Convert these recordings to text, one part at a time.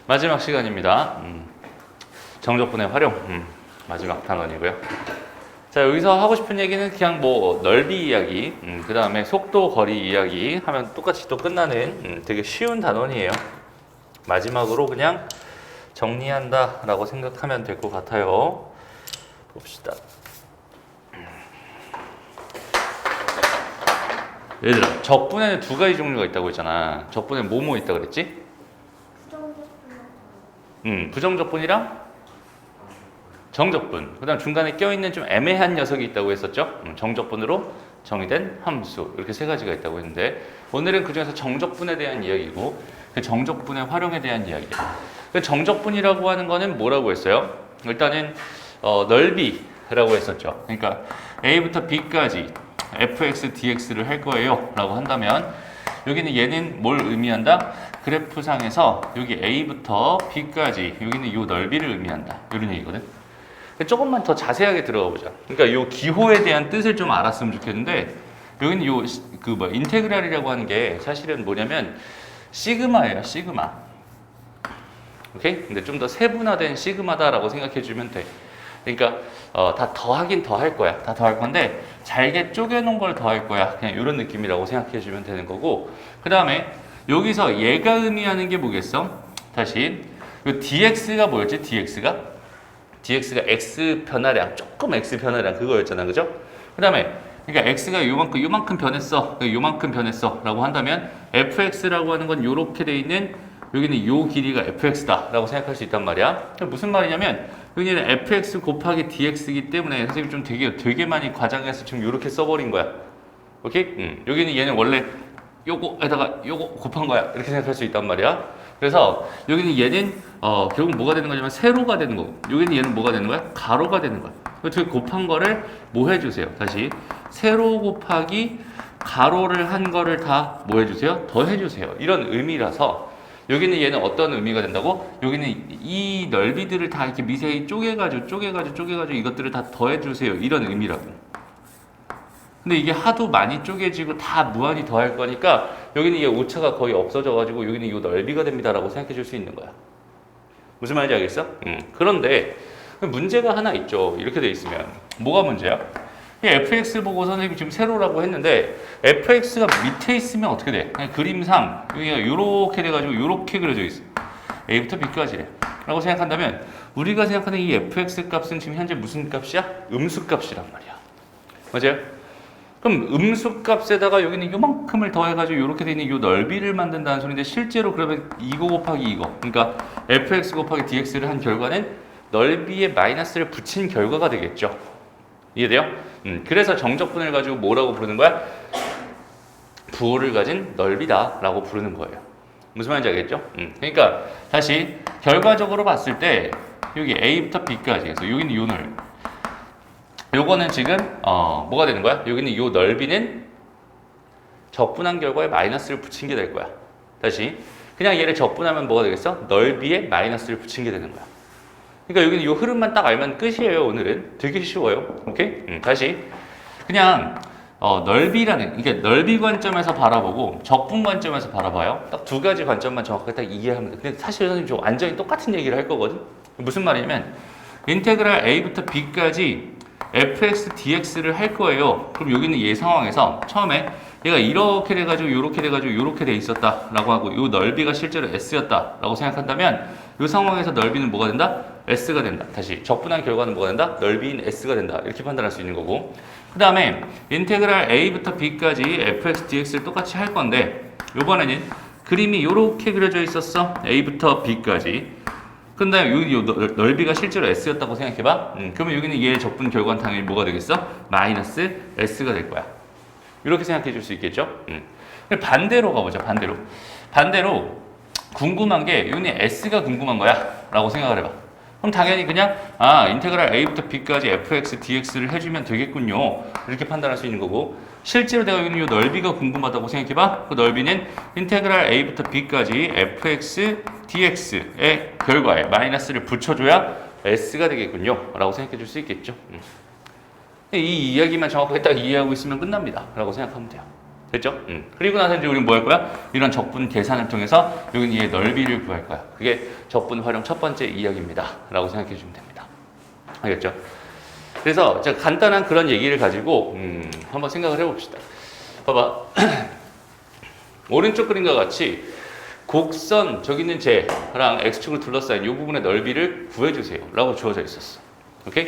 마지막 시간입니다. 정적분의 활용. 마지막 단원이고요. 자, 여기서 하고 싶은 얘기는 그냥 뭐 넓이 이야기, 그 다음에 속도, 거리 이야기 하면 똑같이 또 끝나는 되게 쉬운 단원이에요. 마지막으로 그냥 정리한다 라고 생각하면 될 것 같아요. 봅시다. 얘들아, 적분에는 두 가지 종류가 있다고 했잖아. 적분에 뭐뭐 있다 그랬지? 부정적분이랑 정적분. 그 다음 중간에 껴있는 좀 애매한 녀석이 있다고 했었죠. 정적분으로 정의된 함수. 이렇게 세 가지가 있다고 했는데, 오늘은 그 중에서 정적분에 대한 이야기고, 그 정적분의 활용에 대한 이야기예요. 그 정적분이라고 하는 거는 뭐라고 했어요? 일단은 넓이라고 했었죠. 그러니까 A부터 B까지 fx, dx를 할 거예요 라고 한다면, 여기는 얘는 뭘 의미한다? 그래프상에서 여기 A부터 B까지 여기는 이 넓이를 의미한다, 이런 얘기거든. 조금만 더 자세하게 들어가 보자. 그러니까 이 기호에 대한 뜻을 좀 알았으면 좋겠는데, 여기는 인테그랄이라고 하는 게 사실은 뭐냐면 시그마예요, 시그마. 오케이? 근데 좀 더 세분화된 시그마다라고 생각해 주면 돼. 그러니까 다 더하긴 더할 거야. 다 더할 건데 잘게 쪼개놓은 걸 더할 거야. 그냥 이런 느낌이라고 생각해 주면 되는 거고, 그 다음에 여기서 얘가 의미하는 게 뭐겠어? 다시 이 dx가 뭐였지? dx가 x 변화량, 조금 x 변화량 그거였잖아, 그죠? 그 다음에 그러니까 x가 요만큼 변했어 라고 한다면 fx라고 하는 건 요렇게 돼 있는, 여기는 요 길이가 fx다 라고 생각할 수 있단 말이야. 무슨 말이냐면 여기는 fx 곱하기 dx이기 때문에 선생님이 좀 되게 많이 과장해서 지금 요렇게 써버린 거야. 오케이? 여기는 얘는 원래 요거에다가 요거 곱한 거야, 이렇게 생각할 수 있단 말이야. 그래서 여기는 얘는 결국 뭐가 되는 거냐면 세로가 되는 거고, 여기는 얘는 뭐가 되는 거야? 가로가 되는 거야. 그 곱한 거를 뭐 해주세요? 다시 세로 곱하기 가로를 한 거를 다 뭐 해주세요? 더 해주세요. 이런 의미라서 여기는 얘는 어떤 의미가 된다고? 여기는 이 넓이들을 다 이렇게 미세히 쪼개가지고 이것들을 다 더해주세요, 이런 의미라고. 근데 이게 하도 많이 쪼개지고 다 무한히 더할 거니까 여기는 이게 오차가 거의 없어져가지고 여기는 이 넓이가 됩니다라고 생각해 줄 수 있는 거야. 무슨 말인지 알겠어? 그런데 문제가 하나 있죠. 이렇게 돼 있으면 뭐가 문제야? fx 보고 선생님이 지금 세로라고 했는데 fx가 밑에 있으면 어떻게 돼? 그냥 그림상 여기가 이렇게 돼가지고 이렇게 그려져 있어. a부터 b까지 라고 생각한다면 우리가 생각하는 이 fx 값은 지금 현재 무슨 값이야? 음수 값이란 말이야. 맞아요? 그럼 음수 값에다가 여기는 요만큼을 더해가지고 이렇게 돼 있는 이 넓이를 만든다는 소리인데, 실제로 그러면 이거 곱하기 이거, 그러니까 fx 곱하기 dx를 한 결과는 넓이에 마이너스를 붙인 결과가 되겠죠. 이해돼요? 그래서 정적분을 가지고 뭐라고 부르는 거야? 부호를 가진 넓이다 라고 부르는 거예요. 무슨 말인지 알겠죠? 그러니까 다시 결과적으로 봤을 때 여기 A부터 B까지 해서 여기는 요 넓이, 요거는 지금 뭐가 되는 거야? 여기는 요 넓이는 적분한 결과에 마이너스를 붙인 게 될 거야. 다시 그냥 얘를 적분하면 뭐가 되겠어? 넓이에 마이너스를 붙인 게 되는 거야. 그러니까 여기는 요 흐름만 딱 알면 끝이에요. 오늘은 되게 쉬워요. 오케이? 다시 그냥 넓이라는, 이게 넓이 관점에서 바라보고 적분 관점에서 바라봐요. 딱 두 가지 관점만 정확하게 딱 이해하면 돼. 근데 사실 선생님 좀 완전히 똑같은 얘기를 할 거거든. 무슨 말이냐면 인테그랄 A부터 B까지 fx, dx를 할 거예요. 그럼 여기는 얘 상황에서 처음에 얘가 이렇게 돼가지고 이렇게 돼 있었다 라고 하고 이 넓이가 실제로 s였다 라고 생각한다면 이 상황에서 넓이는 뭐가 된다? s가 된다. 다시 적분한 결과는 뭐가 된다? 넓이인 s가 된다. 이렇게 판단할 수 있는 거고, 그 다음에 인테그랄 a부터 b까지 fx, dx를 똑같이 할 건데, 이번에는 그림이 이렇게 그려져 있었어. a부터 b까지. 근데 요 넓이가 실제로 s였다고 생각해봐. 그러면 여기는 얘의 적분 결과는 당연히 뭐가 되겠어? 마이너스 s가 될 거야. 이렇게 생각해 줄 수 있겠죠? 반대로 가보자. 반대로 궁금한 게 여기는 s가 궁금한 거야 라고 생각을 해봐. 그럼 당연히 그냥 인테그랄 a부터 b까지 fx, dx를 해주면 되겠군요, 이렇게 판단할 수 있는 거고, 실제로 내가 여기는 이 넓이가 궁금하다고 생각해봐. 그 넓이는 인테그랄 a부터 b까지 fx, dx의 결과에 마이너스를 붙여줘야 s가 되겠군요 라고 생각해 줄 수 있겠죠. 이 이야기만 정확하게 딱 이해하고 있으면 끝납니다 라고 생각하면 돼요. 됐죠? 그리고 나서 이제 우리는 뭐 할 거야? 이런 적분 계산을 통해서 여기 얘의 넓이를 구할 거야. 그게 적분 활용 첫 번째 이야기입니다. 라고 생각해 주면 됩니다. 알겠죠? 그래서 제가 간단한 그런 얘기를 가지고 한번 생각을 해봅시다. 봐봐. 오른쪽 그림과 같이 곡선 저기 있는 쟤랑 x축을 둘러싸인 이 부분의 넓이를 구해주세요. 라고 주어져 있었어. 오케이?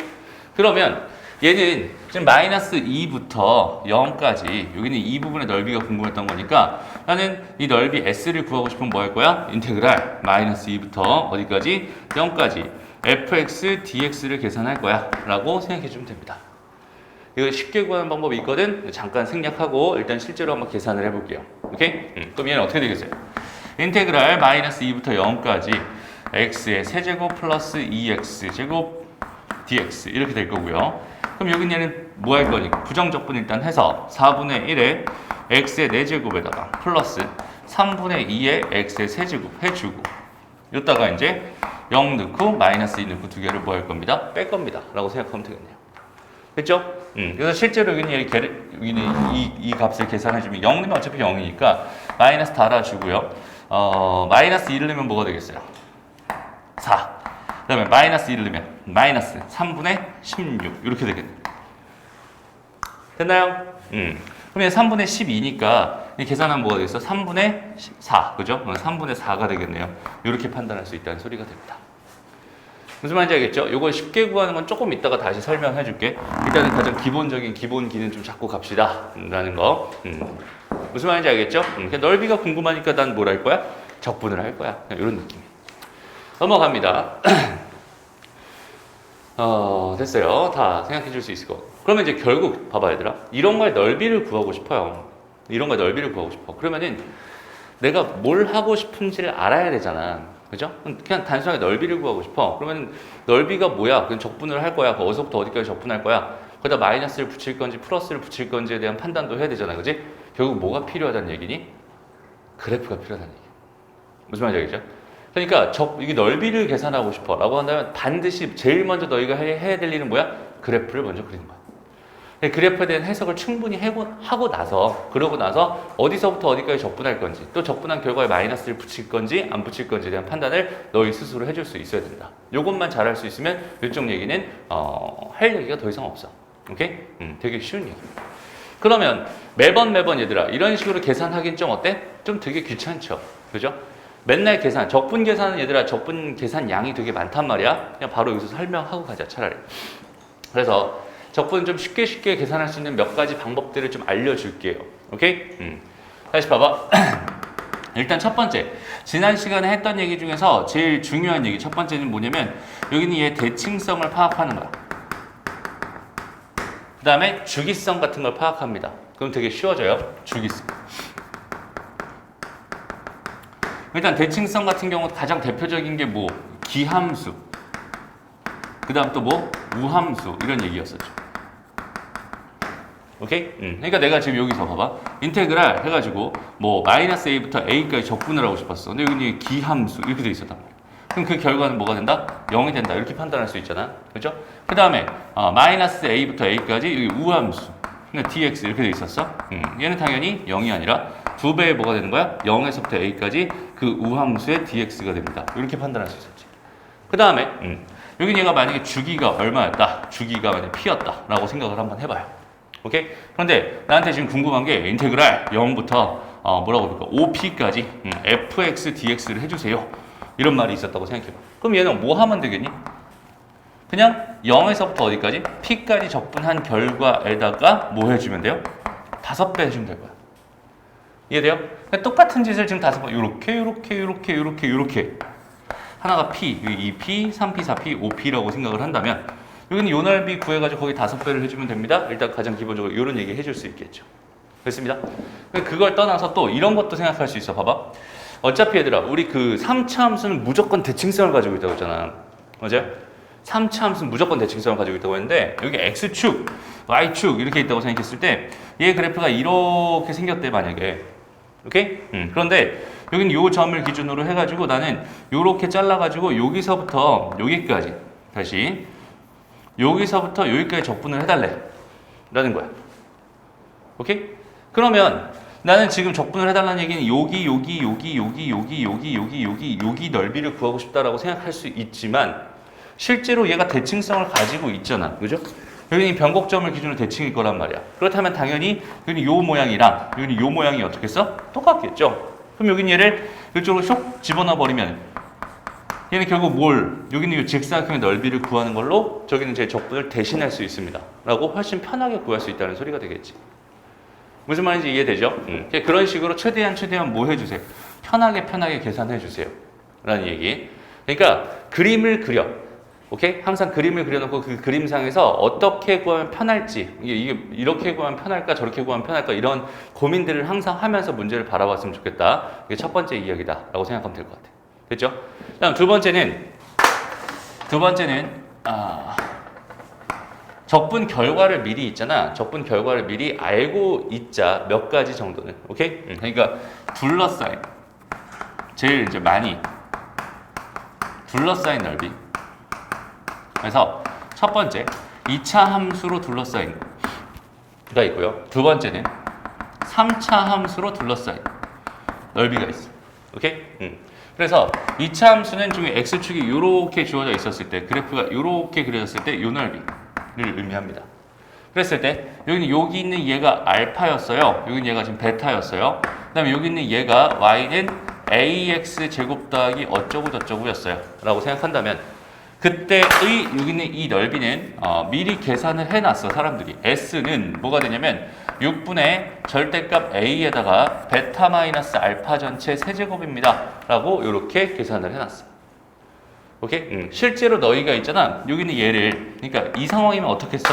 그러면 얘는 지금 마이너스 2부터 0까지 여기는 이 부분의 넓이가 궁금했던 거니까 나는 이 넓이 s를 구하고 싶으면 뭐 할 거야? 인테그랄 마이너스 2부터 어디까지? 0까지 fx dx를 계산할 거야 라고 생각해 주면 됩니다. 이거 쉽게 구하는 방법이 있거든. 잠깐 생략하고 일단 실제로 한번 계산을 해볼게요. 오케이? 그럼 얘는 어떻게 되겠어요? 인테그랄 마이너스 2부터 0까지 x의 세제곱 플러스 2x 제곱 dx 이렇게 될 거고요. 그럼 여기 얘는 뭐 할 거니까 부정적분 일단 해서 4분의 1에 x의 4제곱에다가 플러스 3분의 2에 x의 세제곱 해주고 이따가 이제 0 넣고 마이너스 2 넣고 두 개를 뭐 할 겁니다? 뺄 겁니다. 라고 생각하면 되겠네요. 됐죠? 그래서 실제로 여기는 이 값을 계산해주면 0 넣으면 어차피 0이니까 마이너스 달아주고요. 마이너스 2를 넣으면 뭐가 되겠어요? 4. 그 다음에 마이너스 1을 넣으면 마이너스 3분의 16 이렇게 되겠네요. 됐나요? 그러면 3분의 12니까 계산하면 뭐가 되겠어? 3분의 4 그죠? 3분의 4가 되겠네요. 이렇게 판단할 수 있다는 소리가 됩니다. 무슨 말인지 알겠죠? 이걸 쉽게 구하는 건 조금 이따가 다시 설명해 줄게. 일단은 가장 기본적인 기본기는 좀 잡고 갑시다 라는 거. 무슨 말인지 알겠죠? 넓이가 궁금하니까 난 뭘 할 거야? 적분을 할 거야. 이런 느낌. 넘어갑니다. 됐어요. 다 생각해 줄 수 있을 거. 그러면 이제 결국 봐봐 얘들아. 이런 거의 넓이를 구하고 싶어요. 이런 거의 넓이를 구하고 싶어. 그러면은 내가 뭘 하고 싶은지를 알아야 되잖아. 그죠? 그냥 단순하게 넓이를 구하고 싶어. 그러면 넓이가 뭐야? 그냥 적분을 할 거야. 어디서부터 어디까지 적분할 거야? 거기다 마이너스를 붙일 건지 플러스를 붙일 건지에 대한 판단도 해야 되잖아. 그지? 결국 뭐가 필요하다는 얘기니? 그래프가 필요하다는 얘기야. 무슨 말인지 알겠죠? 그러니까 이게 넓이를 계산하고 싶어 라고 한다면 반드시 제일 먼저 너희가 해야 될 일은 뭐야? 그래프를 먼저 그리는 거야. 그래프에 대한 해석을 충분히 하고 나서 그러고 나서 어디서부터 어디까지 적분할 건지 또 적분한 결과에 마이너스를 붙일 건지 안 붙일 건지에 대한 판단을 너희 스스로 해줄 수 있어야 된다. 요것만 잘할 수 있으면 이쪽 얘기는 할 얘기가 더 이상 없어. 오케이? 되게 쉬운 얘기. 그러면 매번 얘들아 이런 식으로 계산하긴 좀 어때? 좀 되게 귀찮죠. 그죠? 맨날 계산, 적분 계산은 얘들아 적분 계산 양이 되게 많단 말이야. 그냥 바로 여기서 설명하고 가자 차라리. 그래서 적분 좀 쉽게 계산할 수 있는 몇 가지 방법들을 좀 알려줄게요. 오케이? 다시 봐봐. 일단 첫 번째, 지난 시간에 했던 얘기 중에서 제일 중요한 얘기 첫 번째는 뭐냐면 여기는 얘 대칭성을 파악하는 거야. 그 다음에 주기성 같은 걸 파악합니다. 그럼 되게 쉬워져요. 주기성. 일단 대칭성 같은 경우 가장 대표적인 게 뭐? 기함수. 그 다음 또 뭐? 우함수. 이런 얘기였었죠. 오케이? 그러니까 내가 지금 여기서 봐봐. 인테그랄 해가지고 뭐 마이너스 a부터 a까지 적분을 하고 싶었어. 근데 여기 기함수 이렇게 돼 있었단 말이야. 그럼 그 결과는 뭐가 된다? 0이 된다. 이렇게 판단할 수 있잖아. 그죠? 그 다음에 마이너스 a부터 a까지 여기 우함수. 근데 dx 이렇게 돼 있었어. 얘는 당연히 0이 아니라 2배의 뭐가 되는 거야? 0에서부터 a까지 그 우함수의 dx가 됩니다. 이렇게 판단할 수 있었지. 그 다음에 여기 얘가 만약에 주기가 얼마였다? 주기가 만약에 p였다 라고 생각을 한번 해봐요. 오케이? 그런데 나한테 지금 궁금한 게 인테그랄 0부터 뭐라고 그럴까? 5p까지 fx dx를 해주세요. 이런 말이 있었다고 생각해봐. 그럼 얘는 뭐 하면 되겠니? 그냥 0에서부터 어디까지? p까지 적분한 결과에다가 뭐 해주면 돼요? 5배 해주면 될 거야. 이해돼요? 똑같은 짓을 지금 5번 요렇게 하나가 p, 2p, 3p, 4p, 5p라고 생각을 한다면 여기는 요 넓이 구해가지고 거기 5배를 해주면 됩니다. 일단 가장 기본적으로 이런 얘기 해줄 수 있겠죠. 됐습니다. 그걸 떠나서 또 이런 것도 생각할 수 있어. 봐봐. 어차피 얘들아 우리 그 3차 함수는 무조건 대칭성을 가지고 있다고 했잖아. 맞아요? 3차 함수는 무조건 대칭성을 가지고 있다고 했는데 여기 x축, y축 이렇게 있다고 생각했을 때 얘 그래프가 이렇게 생겼대 만약에. 오케이? 그런데 여기는 요 점을 기준으로 해가지고 나는 요렇게 잘라가지고 여기서부터 여기까지 다시 여기서부터 여기까지 적분을 해달래 라는 거야. 오케이? 그러면 나는 지금 적분을 해달라는 얘기는 여기 넓이를 구하고 싶다라고 생각할 수 있지만 실제로 얘가 대칭성을 가지고 있잖아. 그죠? 여기는 변곡점을 기준으로 대칭일 거란 말이야. 그렇다면 당연히 여기는 요 모양이랑 여기는 요 모양이 어떻겠어? 똑같겠죠? 그럼 여기는 얘를 이쪽으로 쏙 집어넣어 버리면 얘는 결국 여기는 이 직사각형의 넓이를 구하는 걸로 저기는 제 적분을 대신할 수 있습니다. 라고 훨씬 편하게 구할 수 있다는 소리가 되겠지. 무슨 말인지 이해되죠? 그런 식으로 최대한 뭐 해주세요? 편하게 계산해 주세요. 라는 얘기. 그러니까 그림을 그려. 오케이? 항상 그림을 그려놓고 그 그림상에서 어떻게 구하면 편할지, 이게 이렇게 구하면 편할까, 저렇게 구하면 편할까, 이런 고민들을 항상 하면서 문제를 바라봤으면 좋겠다. 이게 첫 번째 이야기다. 라고 생각하면 될 것 같아. 됐죠? 다음 두 번째는, 적분 결과를 미리 있잖아. 적분 결과를 미리 알고 있자. 몇 가지 정도는. 오케이? 그러니까 둘러싸인. 제일 이제 많이 둘러싸인 넓이. 그래서 첫 번째 2차 함수로 둘러싸인 가 있고요. 두 번째는 3차 함수로 둘러싸인 넓이가 있어. 오케이? 그래서 2차 함수는 중에 x축이 이렇게 주어져 있었을 때, 그래프가 이렇게 그려졌을 때 이 넓이를 의미합니다. 그랬을 때 여기 있는 얘가 알파였어요. 여기는 얘가 지금 베타였어요. 그 다음에 여기 있는 얘가 y는 ax 제곱 더하기 어쩌고 저쩌고였어요. 라고 생각한다면 그때의 여기 있는 이 넓이는 미리 계산을 해놨어. 사람들이. s는 뭐가 되냐면 6분의 절대값 a에다가 베타 마이너스 알파 전체 세제곱입니다. 라고 이렇게 계산을 해놨어. 오케이? 실제로 너희가 있잖아. 여기는 얘를, 그러니까 이 상황이면 어떻게 써?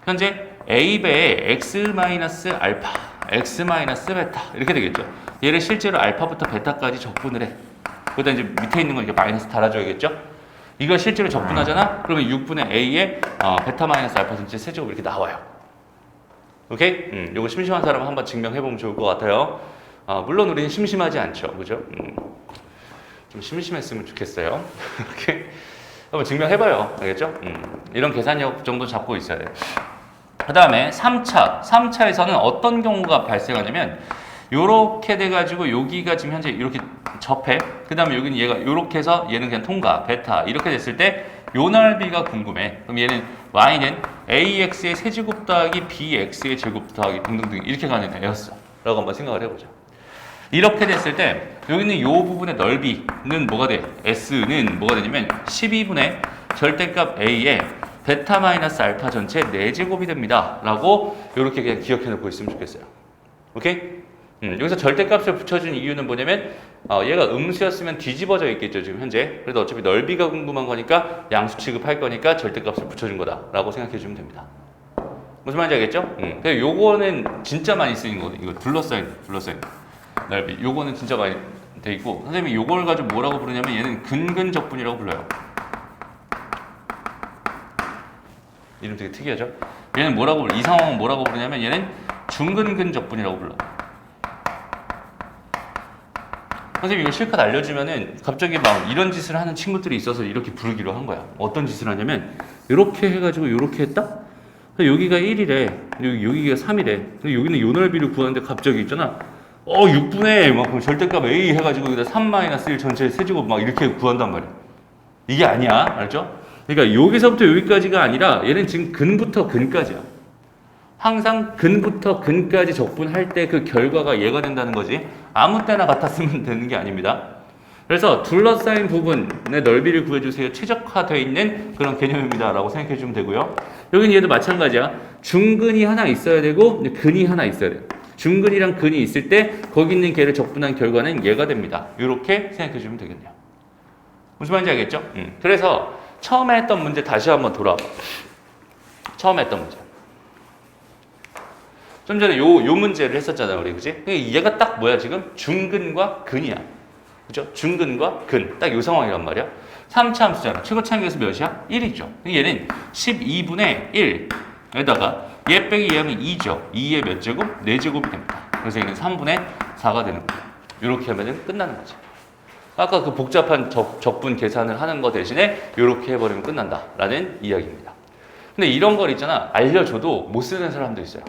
현재 a배에 x 마이너스 알파, x 마이너스 베타 이렇게 되겠죠. 얘를 실제로 알파부터 베타까지 적분을 해. 그다음 이제 밑에 있는 거 이렇게 마이너스 달아줘야겠죠. 이걸 실제로 적분하잖아. 그러면 6분의 a에 베타 마이너스 알파 전체 세제곱 이렇게 나와요. 오케이? 요거 심심한 사람은 한번 증명해보면 좋을 것 같아요. 물론 우리는 심심하지 않죠. 그죠? 좀 심심했으면 좋겠어요. 오케이? 한번 증명해봐요. 알겠죠? 이런 계산력 정도 잡고 있어야 돼요. 그 다음에 3차에서는 어떤 경우가 발생하냐면 요렇게 돼가지고 여기가 지금 현재 이렇게 접해. 그 다음에 여기는 얘가 요렇게 해서 얘는 그냥 통과, 베타 이렇게 됐을 때 요 넓이가 궁금해. 그럼 얘는 y는 ax의 세제곱 더하기 bx의 제곱 더하기 등등등 이렇게 가는 애였어. 라고 한번 생각을 해보자. 이렇게 됐을 때 여기는 요 부분의 넓이는 뭐가 돼? s는 뭐가 되냐면 12분의 절대값 a에 베타 마이너스 알파 전체 4제곱이 됩니다. 라고 이렇게 그냥 기억해 놓고 있으면 좋겠어요. 오케이? 여기서 절대값을 붙여준 이유는 뭐냐면 얘가 음수였으면 뒤집어져 있겠죠. 지금 현재. 그래도 어차피 넓이가 궁금한 거니까 양수 취급할 거니까 절대값을 붙여준 거다. 라고 생각해 주면 됩니다. 무슨 말인지 알겠죠? 그래서 요거는 진짜 많이 쓰이는 거거든요. 이거 둘러싸인 넓이. 요거는 진짜 많이 돼 있고 선생님이 요걸 가지고 뭐라고 부르냐면 얘는 근근적분이라고 불러요. 이름 되게 특이하죠? 얘는 이 상황은 뭐라고 부르냐면 얘는 중근근적분이라고 불러. 선생님 이거 실컷 알려주면은 갑자기 막 이런 짓을 하는 친구들이 있어서 이렇게 부르기로 한 거야. 어떤 짓을 하냐면 이렇게 해가지고 이렇게 했다? 여기가 1이래. 여기가 3이래. 여기는 요 넓이를 구하는데 갑자기 있잖아. 6분의 막 절대값 a 해가지고 여기다 3-1 전체 세제곱 막 이렇게 구한단 말이야. 이게 아니야. 알죠? 그러니까 여기서부터 여기까지가 아니라 얘는 지금 근부터 근까지야. 항상 근부터 근까지 적분할 때 그 결과가 얘가 된다는 거지. 아무 때나 같았으면 되는 게 아닙니다. 그래서 둘러싸인 부분의 넓이를 구해주세요. 최적화되어 있는 그런 개념입니다. 라고 생각해 주면 되고요. 여기는 얘도 마찬가지야. 중근이 하나 있어야 되고 근이 하나 있어야 돼요. 중근이랑 근이 있을 때 거기 있는 걔를 적분한 결과는 얘가 됩니다. 이렇게 생각해 주면 되겠네요. 무슨 말인지 알겠죠? 그래서 처음에 했던 문제 다시 한번 돌아와. 처음에 했던 문제. 좀 전에 요 문제를 했었잖아요, 우리. 그지? 얘가 딱 뭐야, 지금? 중근과 근이야. 그죠? 중근과 근. 딱 요 상황이란 말이야. 3차 함수잖아. 최고 차이에서 몇이야? 1이죠. 얘는 12분의 1에다가 얘 빼기 얘 하면 2죠. 2의 몇 제곱? 4제곱이 됩니다. 그래서 얘는 3분의 4가 되는 거예요. 이렇게 하면 끝나는 거죠. 아까 그 복잡한 적분 계산을 하는 거 대신에 이렇게 해버리면 끝난다. 라는 이야기입니다. 근데 이런 걸 있잖아. 알려줘도 못 쓰는 사람도 있어요.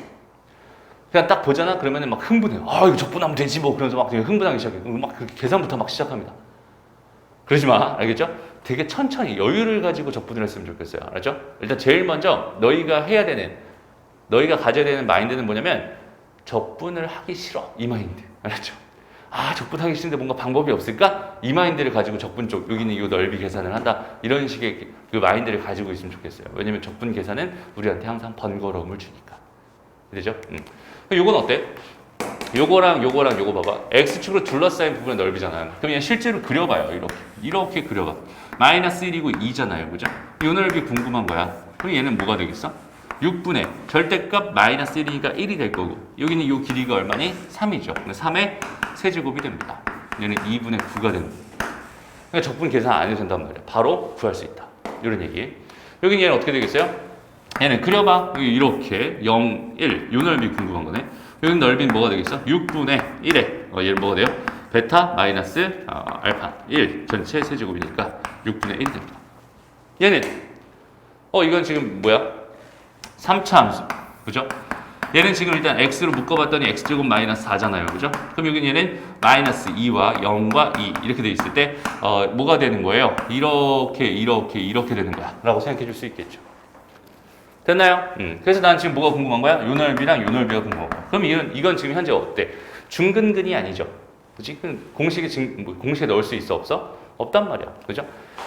그냥 딱 보잖아. 그러면은 막 흥분해요. 아, 이거 적분하면 되지 뭐. 그러면서 막 되게 흥분하기 시작해요. 막 그렇게 계산부터 막 시작합니다. 그러지 마. 알겠죠? 되게 천천히 여유를 가지고 적분을 했으면 좋겠어요. 알았죠? 일단 제일 먼저 너희가 해야 되는, 너희가 가져야 되는 마인드는 뭐냐면 적분을 하기 싫어. 이 마인드. 알았죠? 아, 적분하기 싫은데 뭔가 방법이 없을까? 이 마인드를 가지고 적분 쪽, 여기는 이 넓이 계산을 한다. 이런 식의 그 마인드를 가지고 있으면 좋겠어요. 왜냐면 적분 계산은 우리한테 항상 번거로움을 주니까. 되죠? 요건 어때? 요거랑 요거랑 요거 봐봐. X축으로 둘러싸인 부분의 넓이잖아요. 그럼 얘 실제로 그려봐요. 이렇게 그려봐. 마이너스 1이고 2잖아요. 그죠? 요 넓이 궁금한 거야. 그럼 얘는 뭐가 되겠어? 6분의 절대값 마이너스 1이니까 1이 될 거고, 여기는 요 길이가 얼마니? 3이죠. 3의 세제곱이 됩니다. 얘는 2분의 9가 되는 거예요. 그러니까 적분 계산 안 해도 된단 말이야. 바로 구할 수 있다. 이런 얘기. 여기는 얘는 어떻게 되겠어요? 얘는 그려봐. 여기 이렇게 0, 1. 요 넓이 궁금한 거네. 여기 넓이는 뭐가 되겠어? 6분의 1에 얘는 뭐가 돼요? 베타 마이너스 알파 1 전체 세제곱이니까 6분의 1이 됩니다. 얘는 이건 지금 뭐야? 3차 함수. 그죠? 얘는 지금 일단 x로 묶어봤더니 x제곱 마이너스 4잖아요. 그죠? 그럼 여기는 얘는 마이너스 2와 0과 2 이렇게 돼 있을 때 뭐가 되는 거예요? 이렇게 되는 거야 라고 생각해 줄 수 있겠죠. 됐나요? 그래서 난 지금 뭐가 궁금한 거야? 요 넓이랑 요 넓이가 궁금한 거야. 그럼 이건 지금 현재 어때? 중근근이 아니죠. 그치? 공식에 넣을 수 있어? 없어? 없단 말이야. 그죠?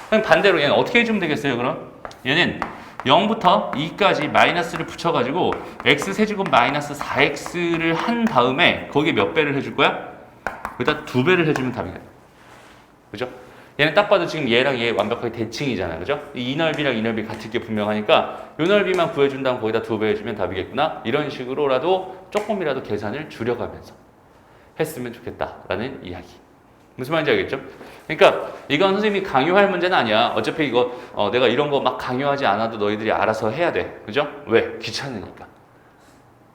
그럼 반대로 얘는 어떻게 해주면 되겠어요, 그럼? 얘는 0부터 2까지 마이너스를 붙여가지고 x세제곱 마이너스 4x를 한 다음에 거기에 몇 배를 해줄 거야? 거기다 2배를 해주면 답이야. 그죠? 얘는 딱 봐도 지금 얘랑 얘 완벽하게 대칭이잖아요. 그죠? 이 넓이랑 이 넓이 같을 게 분명하니까 이 넓이만 구해준 다음 거기다 2배 해주면 답이겠구나. 이런 식으로라도 조금이라도 계산을 줄여가면서 했으면 좋겠다라는 이야기. 무슨 말인지 알겠죠? 그러니까 이건 선생님이 강요할 문제는 아니야. 어차피 이거 내가 이런 거 막 강요하지 않아도 너희들이 알아서 해야 돼. 그죠? 왜? 귀찮으니까.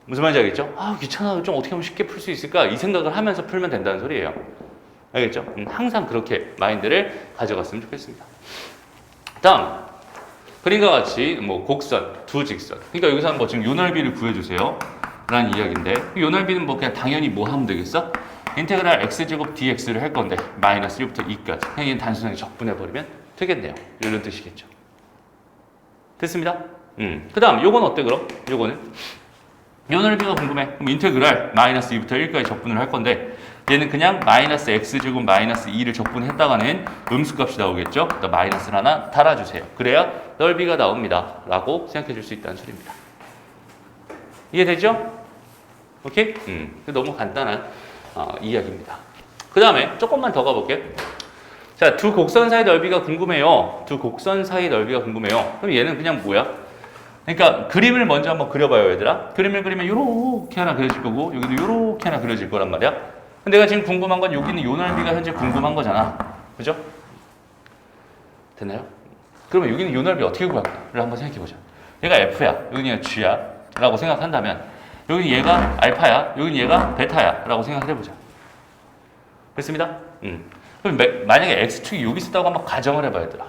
무슨 말인지 알겠죠? 아, 귀찮아. 좀 어떻게 하면 쉽게 풀 수 있을까? 이 생각을 하면서 풀면 된다는 소리예요. 알겠죠? 항상 그렇게 마인드를 가져갔으면 좋겠습니다. 다음, 그림과 같이 뭐 곡선, 두 직선. 그러니까 여기서 뭐 지금 요 넓이를 구해주세요 라는 이야기인데, 요 넓이는 뭐 그냥 당연히 뭐 하면 되겠어? 인테그랄 x제곱 dx를 할 건데 마이너스 1부터 2까지 그냥 얘는 단순하게 적분해버리면 되겠네요. 이런 뜻이겠죠. 됐습니다. 그 다음 요건 어때 그럼? 요거는 요 넓이가 궁금해. 그럼 인테그랄 마이너스 2부터 1까지 적분을 할 건데 얘는 그냥 마이너스 x제곱 마이너스 2를 적분했다가는 음수값이 나오겠죠. 그러니까 마이너스를 하나 달아주세요. 그래야 넓이가 나옵니다 라고 생각해 줄 수 있다는 소리입니다. 이해되죠? 오케이? 너무 간단한 이야기입니다. 그 다음에 조금만 더 가볼게요. 자, 두 곡선 사이 넓이가 궁금해요. 두 곡선 사이 넓이가 궁금해요. 그럼 얘는 그냥 뭐야? 그러니까 그림을 먼저 한번 그려봐요, 얘들아. 그림을 그리면 이렇게 하나 그려질 거고 여기도 이렇게 하나 그려질 거란 말이야. 근데 내가 지금 궁금한 건 여기는 요 넓이가 현재 궁금한 거잖아. 그죠? 됐나요? 그러면 여기는 요 넓이 어떻게 구할까를 한번 생각해보자. 얘가 F야, 여기는 G야 라고 생각한다면 여기 얘가 알파야, 여기 얘가 베타야 라고 생각을 해보자. 됐습니다? 그럼 만약에 X축이 여기 있었다고 한번 가정을 해봐, 얘들아.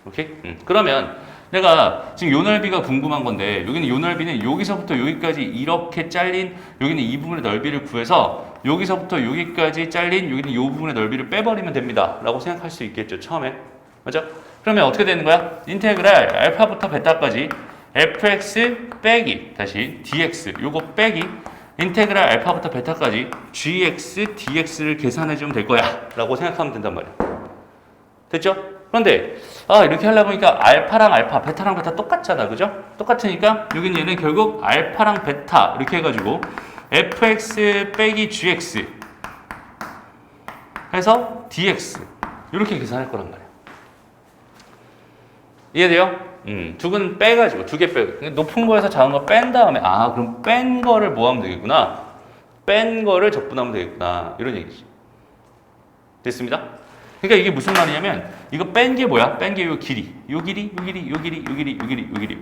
오케이? 그러면 내가 지금 요 넓이가 궁금한 건데 여기는 요 넓이는 여기서부터 여기까지 이렇게 잘린 여기는 이 부분의 넓이를 구해서 여기서부터 여기까지 잘린 여기는 요 부분의 넓이를 빼버리면 됩니다 라고 생각할 수 있겠죠, 처음에. 맞죠? 그러면 어떻게 되는 거야? 인테그랄 알파부터 베타까지 fx 빼기 다시 dx 요거 빼기 인테그랄 알파부터 베타까지 gx dx를 계산해주면 될 거야 라고 생각하면 된단 말이야. 됐죠? 그런데 이렇게 하려고 하니까 알파랑 알파 베타랑 베타 똑같잖아. 그죠? 똑같으니까 여기는 얘는 결국 알파랑 베타 이렇게 해가지고 fx 빼기 gx 해서 dx 이렇게 계산할 거란 말이야. 이해돼요? 두 개는 빼가지고 두 개 빼고 높은 거에서 작은 거 뺀 다음에 그럼 뺀 거를 뭐 하면 되겠구나, 뺀 거를 적분하면 되겠구나 이런 얘기지. 됐습니다? 그러니까 이게 무슨 말이냐면 이거 뺀 게 뭐야? 뺀 게 요 길이, 요 길이, 요 길이, 요 길이, 요 길이, 요 길이, 요 길이,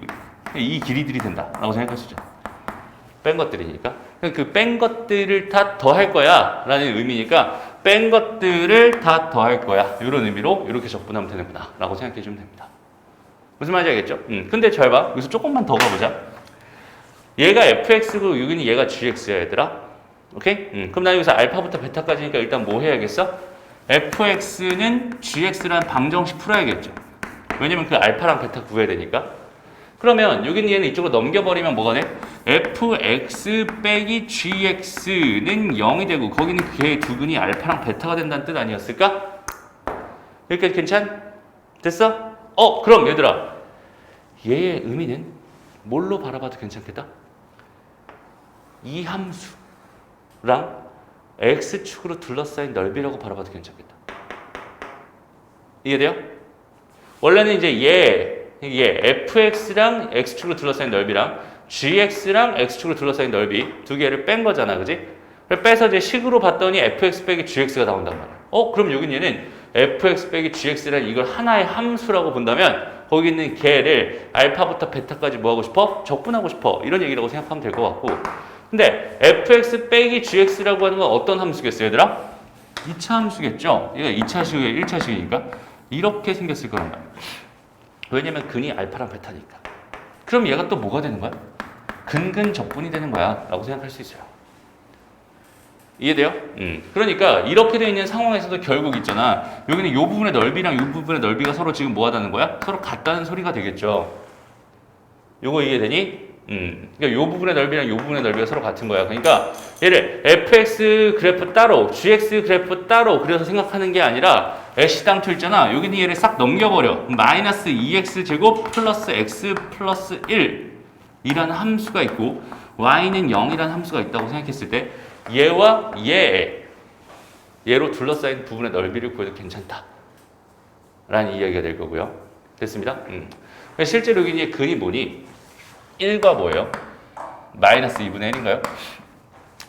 이 길이들이 된다라고 생각할 수 있죠. 뺀 것들이니까 그 뺀 것들을 다 더할 거야 라는 의미니까 뺀 것들을 다 더할 거야 이런 의미로 이렇게 적분하면 되는구나 라고 생각해 주면 됩니다. 무슨 말인지 알겠죠? 근데 잘 봐. 여기서 조금만 더 가보자. 얘가 fx고 여기는 얘가 gx야 얘들아. 오케이? 그럼 나 여기서 알파부터 베타까지니까 일단 뭐 해야겠어? fx는 gx라는 방정식 풀어야겠죠. 왜냐면 그 알파랑 베타 구해야 되니까. 그러면 여기는 얘는 이쪽으로 넘겨버리면 뭐가 돼? fx 빼기 gx는 0이 되고 거기는 걔 두근이 알파랑 베타가 된다는 뜻 아니었을까? 여기까지 괜찮? 됐어? 그럼 얘들아 얘의 의미는 뭘로 바라봐도 괜찮겠다? 이 함수랑 x축으로 둘러싸인 넓이라고 바라봐도 괜찮겠다. 이해돼요? 원래는 이제 얘 fx랑 x축으로 둘러싸인 넓이랑 gx랑 x축으로 둘러싸인 넓이 두 개를 뺀 거잖아, 그지? 빼서 이제 식으로 봤더니 fx 빼기 gx가 나온단 말이야. 그럼 여긴 얘는 fx 빼기 gx라는 이걸 하나의 함수라고 본다면 거기 있는 걔를 알파부터 베타까지 뭐 하고 싶어? 적분하고 싶어. 이런 얘기라고 생각하면 될 것 같고. 근데 fx 빼기 gx라고 하는 건 어떤 함수겠어요, 얘들아? 2차 함수겠죠? 얘가 2차식이에요, 1차식이니까. 이렇게 생겼을 거란 말이야. 왜냐면 근이 알파랑 베타니까. 그럼 얘가 또 뭐가 되는 거야? 근근 적분이 되는 거야 라고 생각할 수 있어요. 이해돼요? 그러니까 이렇게 되어 있는 상황에서도 결국 있잖아. 여기는 이 부분의 넓이랑 이 부분의 넓이가 서로 지금 뭐 하다는 거야? 서로 같다는 소리가 되겠죠. 요거 이해되니? 그러니까 이 부분의 넓이랑 이 부분의 넓이가 서로 같은 거야. 그러니까 얘를 fx 그래프 따로, gx 그래프 따로 그래서 생각하는 게 아니라 애시당초 있잖아. 여기는 얘를 싹 넘겨버려. 마이너스 2x 제곱 플러스 x 플러스 1 이라는 함수가 있고 y는 0이라는 함수가 있다고 생각했을 때 얘와 얘로 둘러싸인 부분의 넓이를 구해도 괜찮다 라는 이야기가 될 거고요. 됐습니다. 실제로 여기 근이 뭐니? 1과 뭐예요? 마이너스 2분의 1인가요?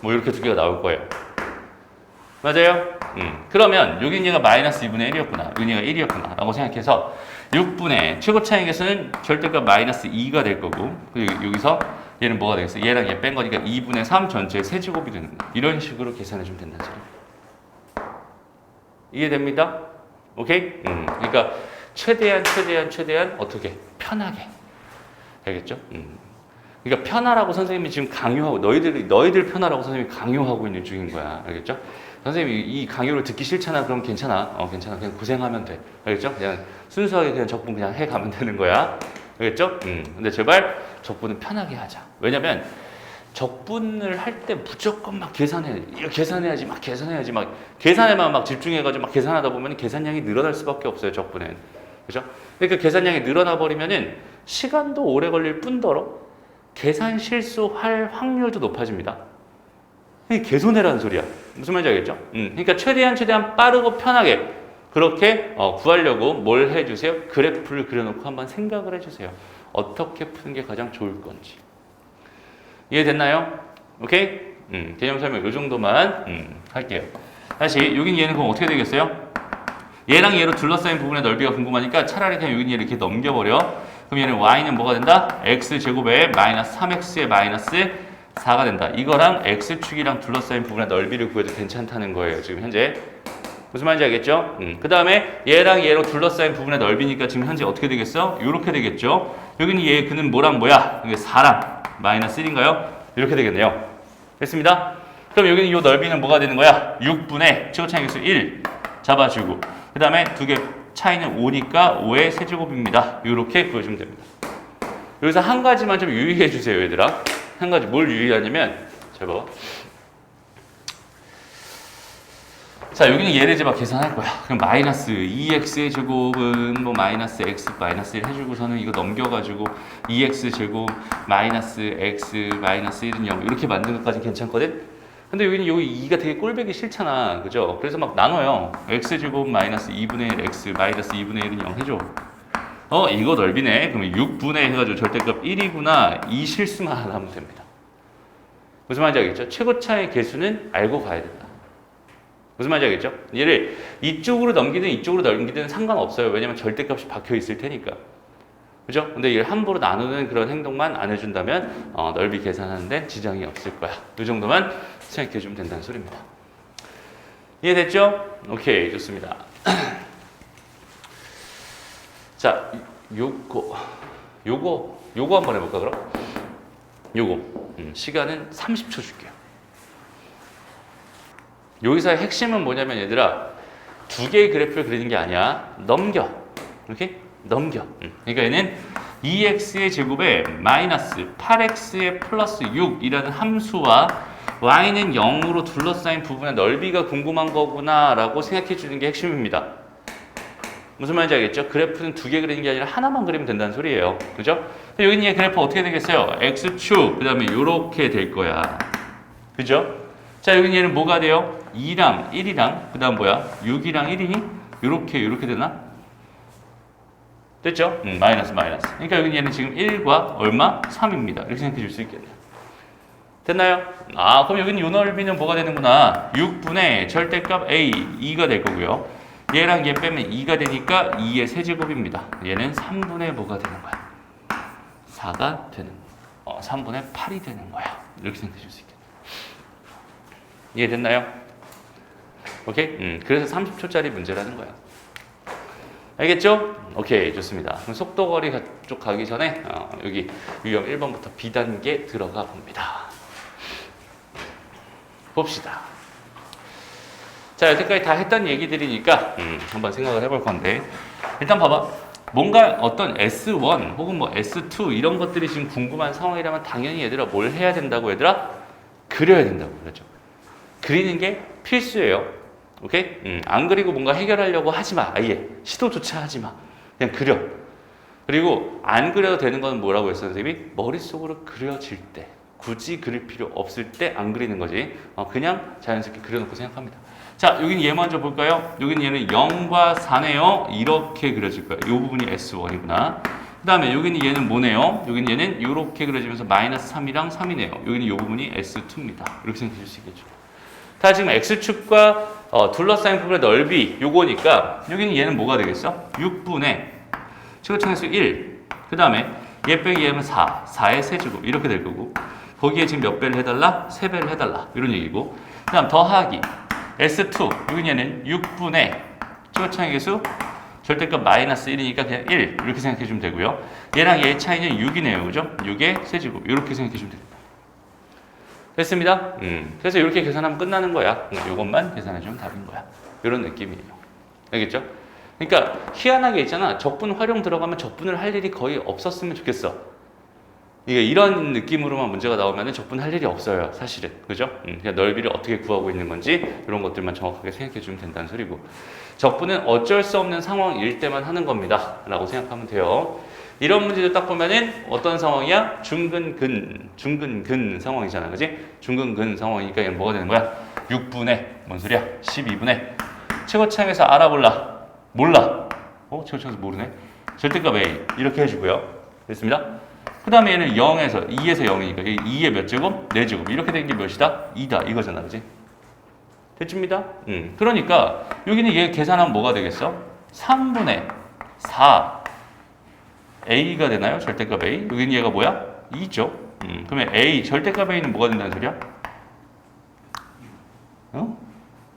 뭐 이렇게 두 개가 나올 거예요. 맞아요? 그러면 여긴 얘가 마이너스 2분의 1이었구나. 여긴 얘가 1이었구나. 라고 생각해서 6분의 최고 차이 계수는 절대값 마이너스 2가 될 거고 그리고 여기서 얘는 뭐가 되겠어? 얘랑 얘 뺀 거니까 2분의 3 전체 세제곱이 되는 거야. 이런 식으로 계산해 주면 된다는 소리. 이해됩니다? 오케이? 그러니까 최대한 어떻게? 편하게. 알겠죠? 그러니까 편하라고 선생님이 지금 강요하고 너희들 편하라고 선생님이 강요하고 있는 중인 거야. 알겠죠? 선생님이 이 강요를 듣기 싫잖아. 그럼 괜찮아. 괜찮아. 그냥 고생하면 돼. 알겠죠? 그냥 순수하게 그냥 적분 그냥 해 가면 되는 거야. 알겠죠? 근데 제발 적분은 편하게 하자. 왜냐면 적분을 할 때 무조건 막 계산해야지 막 계산에만 막 집중해가지고 막 계산하다 보면 계산량이 늘어날 수밖에 없어요. 적분은. 그죠? 그러니까 계산량이 늘어나 버리면은 시간도 오래 걸릴 뿐더러 계산 실수할 확률도 높아집니다. 이게 개손해라는 소리야. 무슨 말인지 알겠죠? 그러니까 최대한 빠르고 편하게 그렇게 구하려고 뭘 해주세요? 그래프를 그려놓고 한번 생각을 해주세요. 어떻게 푸는 게 가장 좋을 건지. 이해됐나요? 오케이? 개념 설명 이 정도만 할게요. 다시 여긴 얘는 그럼 어떻게 되겠어요? 얘랑 얘로 둘러싸인 부분의 넓이가 궁금하니까 차라리 그냥 여긴 얘를 이렇게 넘겨버려. 그럼 얘는 y는 뭐가 된다? x제곱에 마이너스 3x에 마이너스 4가 된다. 이거랑 x축이랑 둘러싸인 부분의 넓이를 구해도 괜찮다는 거예요. 지금 현재. 무슨 말인지 알겠죠? 그 다음에 얘랑 얘로 둘러싸인 부분의 넓이니까 지금 현재 어떻게 되겠어? 이렇게 되겠죠? 여기는 얘 그는 뭐랑 뭐야? 이게 4랑 마이너스 1인가요? 이렇게 되겠네요. 됐습니다? 그럼 여기는 이 넓이는 뭐가 되는 거야? 6분의 최고차이계수 1 잡아주고 그 다음에 두 개 차이는 5니까 5의 세제곱입니다. 이렇게 구해주면 됩니다. 여기서 한 가지만 좀 유의해 주세요, 얘들아. 한 가지 뭘 유의하냐면 잘 봐봐. 자, 여기는 얘를 이제 막 계산할 거야. 그럼 마이너스 2x의 제곱은 뭐 마이너스 x 마이너스 1 해주고서는 이거 넘겨가지고 2x 제곱 마이너스 x 마이너스 1은 0 이렇게 만드는 것까지 괜찮거든? 근데 여기는 여기 2가 되게 꼴배기 싫잖아. 그죠? 그래서 막 나눠요. x제곱 마이너스 2분의 1 x 마이너스 2분의 1은 0 해줘. 이거 넓이네. 그러면 6분의 해가지고 절대값 1이구나. 이 실수만 안 하면 됩니다. 무슨 말인지 알겠죠? 최고차의 개수는 알고 가야 된다. 무슨 말인지 알겠죠? 얘를 이쪽으로 넘기든 이쪽으로 넘기든 상관없어요. 왜냐면 절대값이 박혀 있을 테니까. 그죠? 근데 얘를 함부로 나누는 그런 행동만 안 해준다면 넓이 계산하는 데 지장이 없을 거야. 이 정도만 생각해주면 된다는 소리입니다. 이해됐죠? 오케이, 좋습니다. 자, 요거 한번 해볼까 그럼? 요거 시간은 30초 줄게요. 여기서의 핵심은 뭐냐면 얘들아, 두 개의 그래프를 그리는 게 아니야. 넘겨. 이렇게 넘겨. 그러니까 얘는 2x의 제곱에 마이너스 8x의 플러스 6이라는 함수와 y는 0으로 둘러싸인 부분의 넓이가 궁금한 거구나 라고 생각해 주는 게 핵심입니다. 무슨 말인지 알겠죠? 그래프는 두 개 그리는 게 아니라 하나만 그리면 된다는 소리예요. 그죠? 여기는 얘 그래프 어떻게 되겠어요? x축, 그 다음에 요렇게 될 거야. 그죠? 자, 여기는 얘는 뭐가 돼요? 2랑 1이랑, 그 다음 뭐야? 6이랑 1이니? 요렇게 되나? 됐죠? 마이너스. 그러니까 여기는 얘는 지금 1과 얼마? 3입니다. 이렇게 생각해 줄 수 있겠네요. 됐나요? 아, 그럼 여기는 요 넓이는 뭐가 되는구나? 6분의 절대값 a, 2가 될 거고요. 얘랑 얘 빼면 2가 되니까 2의 세제곱입니다. 얘는 3분의 뭐가 되는 거야? 4가 되는 3분의 8이 되는 거야. 이렇게 생각해 줄 수 있겠네요. 이해됐나요? 오케이? 그래서 30초짜리 문제라는 거야. 알겠죠? 오케이, 좋습니다. 그럼 속도거리 쪽 가기 전에 여기 유형 1번부터 B단계 들어가 봅니다. 봅시다. 자, 여태까지 다 했던 얘기들이니까 한번 생각을 해볼 건데, 일단 봐봐. 뭔가 어떤 S1 혹은 뭐 S2 이런 것들이 지금 궁금한 상황이라면 당연히 얘들아 뭘 해야 된다고 얘들아? 그려야 된다고 그러죠. 그리는 게 필수예요. 오케이? 안 그리고 뭔가 해결하려고 하지 마. 아예 시도조차 하지 마. 그냥 그려. 그리고 안 그려도 되는 건 뭐라고 했어요, 선생님이? 머릿속으로 그려질 때, 굳이 그릴 필요 없을 때 안 그리는 거지. 그냥 자연스럽게 그려놓고 생각합니다. 자, 여기는 얘 먼저 볼까요? 여기는 얘는 0과 4네요. 이렇게 그려질 거예요. 이 부분이 S1이구나. 그 다음에 여기는 얘는 뭐네요? 여기는 얘는 이렇게 그려지면서 마이너스 3이랑 3이네요. 여기는 이 부분이 S2입니다. 이렇게 생각해 줄 수 있겠죠. 다 지금 X축과 둘러싸인 부분의 넓이 요거니까 여기는 얘는 뭐가 되겠어? 6분의 최고차항수 1. 그 다음에 얘 빼기 얘는 4. 4의 세제곱 이렇게 될 거고, 거기에 지금 몇 배를 해달라? 3배를 해달라. 이런 얘기고, 그 다음 더하기 S2. 여기는 얘는 6분의 최고차항의 수 절대값 마이너스 1이니까 그냥 1 이렇게 생각해 주면 되고요. 얘랑 얘의 차이는 6이네요. 그죠? 6의 세제곱 이렇게 생각해 주면 됩니다. 됐습니다. 그래서 이렇게 계산하면 끝나는 거야. 이것만 계산해주면 답인 거야. 이런 느낌이에요. 알겠죠? 그러니까 희한하게 있잖아. 적분 활용 들어가면 적분을 할 일이 거의 없었으면 좋겠어. 이게 이런 느낌으로만 문제가 나오면 적분 할 일이 없어요. 사실은. 그죠? 그냥 넓이를 어떻게 구하고 있는 건지 이런 것들만 정확하게 생각해 주면 된다는 소리고, 적분은 어쩔 수 없는 상황일 때만 하는 겁니다. 라고 생각하면 돼요. 이런 문제들 딱 보면은 어떤 상황이야? 중근근 상황이잖아. 그지? 중근근 상황이니까 얘는 뭐가 되는 거야? 6분의 뭔 소리야? 12분의 최고차항에서 알아볼라. 몰라. 최고차항에서 모르네. 절대값 A 이렇게 해주고요. 됐습니다. 그 다음에 얘는 0에서 2에서 0이니까 2의 몇 제곱? 4제곱 이렇게 되는 게 몇이다? 2다 이거잖아. 그지? 됐습니다. 그러니까 여기는 얘 계산하면 뭐가 되겠어? 3분의 4 A가 되나요? 절대값 A. 여기는 얘가 뭐야? 2죠. 그러면 A, 절대값 A는 뭐가 된다는 소리야?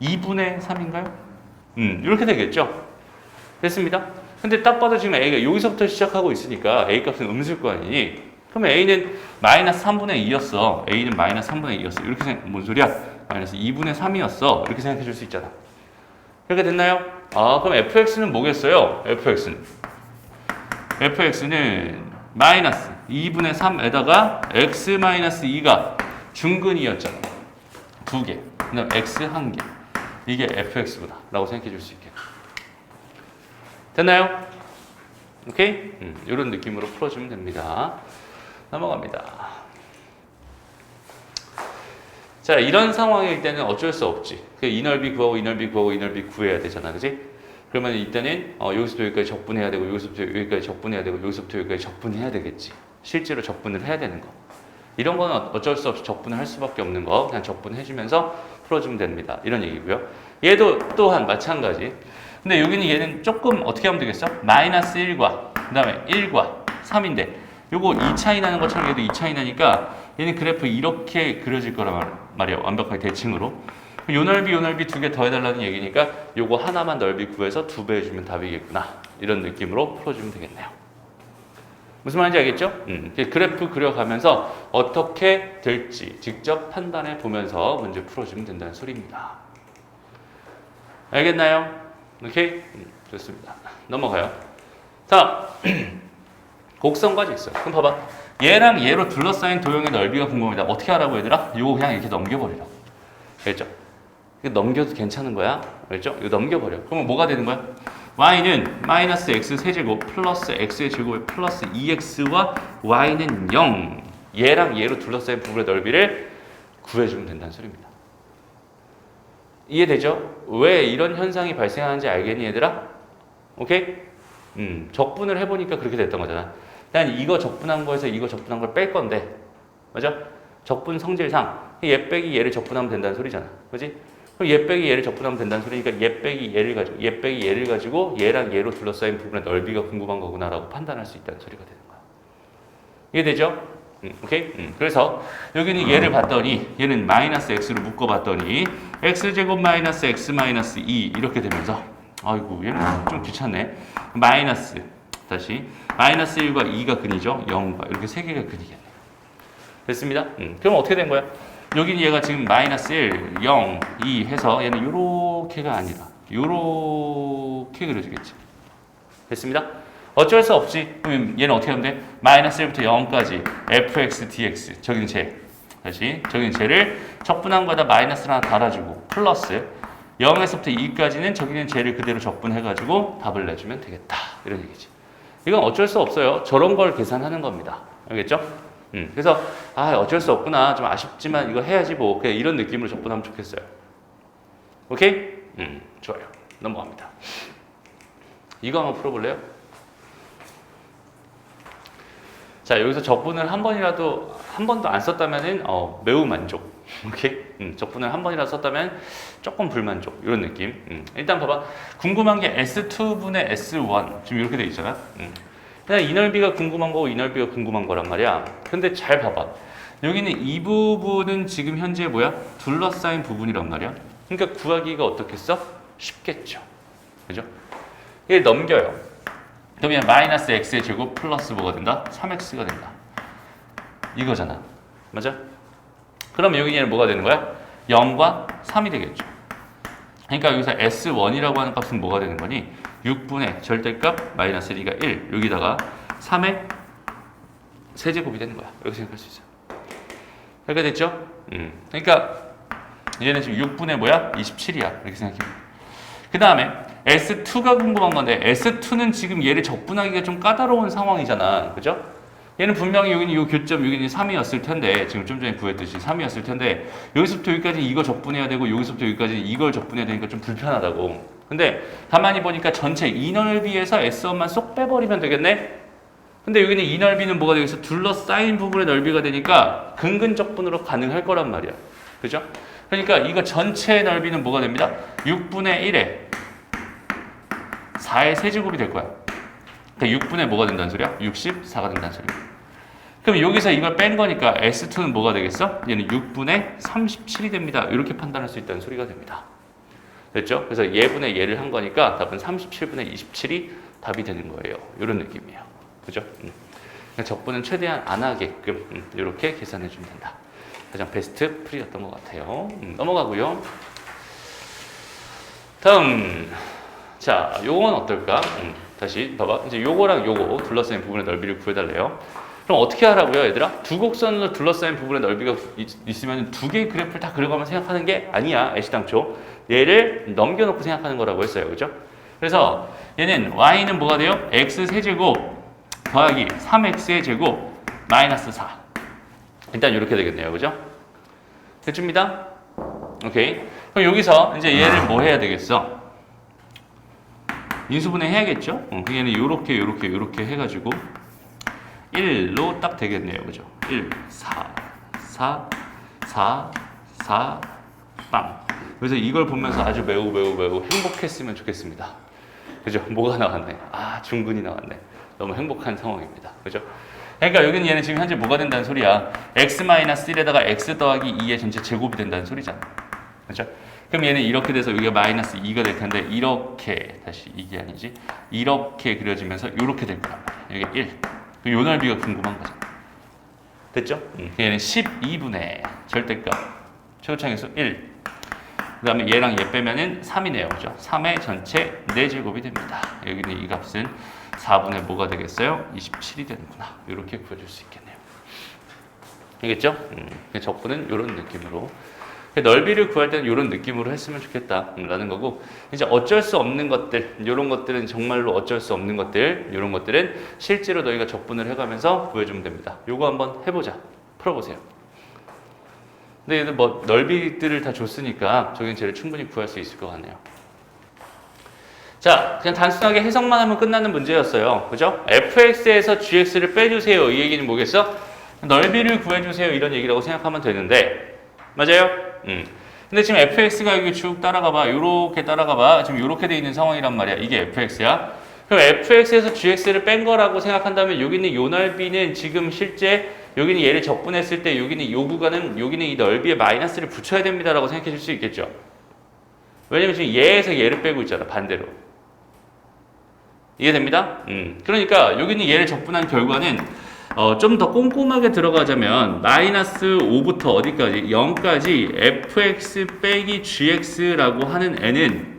2분의 3인가요? 이렇게 되겠죠. 됐습니다. 근데 딱 봐도 지금 A가 여기서부터 시작하고 있으니까 A 값은 음수일 거 아니니? 그러면 A는 마이너스 3분의 2였어. A는 마이너스 3분의 2였어. 이렇게 뭔 소리야? 마이너스 2분의 3이었어. 이렇게 생각해 줄 수 있잖아. 이렇게 됐나요? 그럼 fx는 뭐겠어요? fx는 마이너스 2분의 3에다가 x 마이너스 2가 중근이었잖아. 2개. 그 다음 x 1개. 이게 fx구나. 라고 생각해 줄 수 있게. 됐나요? 오케이? 이런 느낌으로 풀어주면 됩니다. 넘어갑니다. 자, 이런 상황일 때는 어쩔 수 없지. 이 넓이 구하고 이 넓이 구하고 이 넓이 구해야 되잖아. 그지? 그러면 이때는 여기서부터 여기까지 적분해야 되고 여기서부터 여기까지 적분해야 되고 여기서부터 여기까지 적분해야 되겠지. 실제로 적분을 해야 되는 거. 이런 거는 어쩔 수 없이 적분을 할 수밖에 없는 거. 그냥 적분해주면서 풀어주면 됩니다. 이런 얘기고요. 얘도 또한 마찬가지. 근데 여기는 얘는 조금 어떻게 하면 되겠어? 마이너스 1과 그 다음에 1과 3인데 요거 2 차이 나는 것처럼 얘도 2 차이 나니까 얘는 그래프 이렇게 그려질 거란 말이야. 완벽하게 대칭으로. 요 넓이 두 개 더해달라는 얘기니까 요거 하나만 넓이 구해서 2배 해주면 답이겠구나. 이런 느낌으로 풀어주면 되겠네요. 무슨 말인지 알겠죠? 그래프 그려가면서 어떻게 될지 직접 판단해 보면서 문제 풀어주면 된다는 소리입니다. 알겠나요? 오케이? 좋습니다. 넘어가요. 자, 곡선까지 있어요. 그럼 봐봐. 얘랑 얘로 둘러싸인 도형의 넓이가 궁금합니다. 어떻게 하라고 얘들아? 이거 그냥 이렇게 넘겨버리라고. 알겠죠? 이거 넘겨도 괜찮은 거야. 알겠죠? 이거 넘겨버려. 그러면 뭐가 되는 거야? y는 마이너스 x 세제곱 플러스 x의 제곱에 플러스 2x와 y는 0. 얘랑 얘로 둘러싸인 부분의 넓이를 구해주면 된다는 소리입니다. 이해되죠? 왜 이런 현상이 발생하는지 알겠니 얘들아? 오케이? 적분을 해보니까 그렇게 됐던 거잖아. 그냥 이거 적분한 거에서 이거 적분한 걸 뺄 건데, 맞아? 적분 성질상 얘 빼기 얘를 적분하면 된다는 소리잖아, 그렇지? 그럼 얘 빼기 얘를 적분하면 된다는 소리니까 얘 빼기 얘를 가지고 얘랑 얘로 둘러싸인 부분의 넓이가 궁금한 거구나라고 판단할 수 있다는 소리가 되는 거야. 이해되죠? 오케이? 그래서 여기는 얘를 봤더니 얘는 마이너스 x로 묶어봤더니 x제곱 마이너스 x 마이너스 2 이렇게 되면서 아이고 얘는 좀 귀찮네. 마이너스 다시 마이너스 1과 2가 근이죠. 0과 이렇게 세 개가 근이겠네. 됐습니다. 그럼 어떻게 된 거야? 여기는 얘가 지금 마이너스 1, 0, 2 해서 얘는 요렇게가 아니라 요렇게 그려지겠지. 됐습니다. 어쩔 수 없지. 그럼 얘는 어떻게 하면 돼? 마이너스 1부터 0까지 fx dx 저기는 제 다시 저기는 제를 적분한 거에다 마이너스를 하나 달아주고 플러스 0에서부터 2까지는 저기는 제를 그대로 적분해가지고 답을 내주면 되겠다. 이런 얘기지. 이건 어쩔 수 없어요. 저런 걸 계산하는 겁니다. 알겠죠? 그래서 어쩔 수 없구나. 좀 아쉽지만 이거 해야지 뭐. 그냥 이런 느낌으로 적분하면 좋겠어요. 오케이? 좋아요. 넘어갑니다. 이거 한번 풀어볼래요? 자, 여기서 적분을 한 번도 안 썼다면은 매우 만족. 오케이? 적분을 한 번이라도 썼다면 조금 불만족. 이런 느낌. 일단 봐봐. 궁금한 게 S2분의 S1 지금 이렇게 돼 있잖아. 그냥 이 넓이가 궁금한 거고 이 넓이가 궁금한 거란 말이야. 근데 잘 봐봐. 여기는 이 부분은 지금 현재 뭐야? 둘러싸인 부분이란 말이야. 그러니까 구하기가 어떻겠어? 쉽겠죠. 그죠? 이게 넘겨요. 그러면 마이너스 x의 제곱 플러스 뭐가 된다? 3x가 된다. 이거잖아. 맞아? 그럼 여기는 뭐가 되는 거야? 0과 3이 되겠죠. 그러니까 여기서 S1이라고 하는 값은 뭐가 되는 거니? 6분의 절대값 마이너스 2가 1 여기다가 3의 세제곱이 되는 거야. 이렇게 생각할 수 있어요. 이렇게 됐죠? 그러니까 얘는 지금 6분의 뭐야? 27이야. 이렇게 생각해요. 그 다음에 S2가 궁금한 건데 S2는 지금 얘를 적분하기가 좀 까다로운 상황이잖아. 그죠? 얘는 분명히 여기는 이 교점 여기는 3이었을 텐데 지금 좀 전에 구했듯이 3이었을 텐데 여기서부터 여기까지 이거 적분해야 되고 여기서부터 여기까지 이걸 적분해야 되니까 좀 불편하다고. 근데 가만히 보니까 전체 이 넓이에서 S1만 쏙 빼버리면 되겠네? 근데 여기는 이 넓이는 뭐가 되겠어? 둘러싸인 부분의 넓이가 되니까 근근 적분으로 가능할 거란 말이야. 그죠? 그러니까 이거 전체의 넓이는 뭐가 됩니다? 6분의 1에 4의 세제곱이 될 거야. 그러니까 6분의 뭐가 된다는 소리야? 64가 된다는 소리야. 그럼 여기서 이걸 뺀 거니까 S2는 뭐가 되겠어? 얘는 6분의 37이 됩니다. 이렇게 판단할 수 있다는 소리가 됩니다. 됐죠? 그래서 얘분의 얘를 한 거니까 답은 37분의 27이 답이 되는 거예요. 이런 느낌이에요. 그죠? 적분은 최대한 안 하게끔 이렇게 계산해 주면 된다. 가장 베스트 풀이였던 것 같아요. 넘어가고요. 다음. 자, 요건 어떨까? 다시 봐봐. 이제 요거랑 요거 둘러싸인 부분의 넓이를 구해달래요. 그럼 어떻게 하라고요, 얘들아? 두 곡선으로 둘러싸인 부분의 넓이가 있으면 두 개의 그래프를 다 그려가면 생각하는 게 아니야, 애시당초. 얘를 넘겨놓고 생각하는 거라고 했어요, 그죠? 그래서 얘는 y는 뭐가 돼요? x 세제곱 더하기 3x의 제곱 마이너스 4. 일단 이렇게 되겠네요, 그죠? 됐습니다. 오케이. 그럼 여기서 이제 얘를 뭐 해야 되겠어? 인수분해 해야겠죠? 얘는 요렇게 해가지고 1로 딱 되겠네요. 그죠? 1, 4, 4, 4, 4, 빵. 그래서 이걸 보면서 아주 매우 행복했으면 좋겠습니다. 그죠? 뭐가 나왔네? 중근이 나왔네. 너무 행복한 상황입니다. 그죠? 그러니까 여기는 얘는 지금 현재 뭐가 된다는 소리야? x-1에다가 x 더하기 2의 전체 제곱이 된다는 소리잖아. 그죠? 그럼 얘는 이렇게 돼서 여기가 마이너스 2가 될 텐데 이렇게 다시 이게 아니지 이렇게 그려지면서 이렇게 될 거란 말이야. 여기 1 요 넓이가 궁금한 거죠. 됐죠? 얘는 12분의 절대값 최고차항수 1. 그 다음에 얘랑 얘 빼면은 3이네요. 그죠? 3의 전체 4제곱이 됩니다. 여기는 이 값은 4분의 뭐가 되겠어요? 27이 되는구나. 이렇게 구해줄 수 있겠네요. 알겠죠? 적분은 이런 느낌으로. 넓이를 구할 때는 이런 느낌으로 했으면 좋겠다라는 거고, 이제 어쩔 수 없는 것들, 이런 것들은 정말로 어쩔 수 없는 것들, 이런 것들은 실제로 너희가 적분을 해가면서 구해주면 됩니다. 요거 한번 해보자. 풀어보세요. 근데 얘들 뭐 넓이들을 다 줬으니까 저긴 충분히 구할 수 있을 것 같네요. 자, 그냥 단순하게 해석만 하면 끝나는 문제였어요. 그죠? fx에서 gx를 빼주세요. 이 얘기는 뭐겠어? 넓이를 구해주세요. 이런 얘기라고 생각하면 되는데, 맞아요? 근데 지금 fx가 여기 쭉 따라가봐. 요렇게 따라가봐. 지금 요렇게 돼 있는 상황이란 말이야. 이게 fx야. 그럼 fx에서 gx를 뺀 거라고 생각한다면 여기는 요 넓이는 지금 실제 여기는 얘를 적분했을 때 여기는 요 구간은 여기는 이 넓이에 마이너스를 붙여야 됩니다라고 생각해 줄 수 있겠죠. 왜냐면 지금 얘에서 얘를 빼고 있잖아. 반대로. 이해됩니다? 그러니까 여기는 얘를 적분한 결과는 좀 더 꼼꼼하게 들어가자면 마이너스 5부터 어디까지? 0까지 fx 빼기 gx라고 하는 n은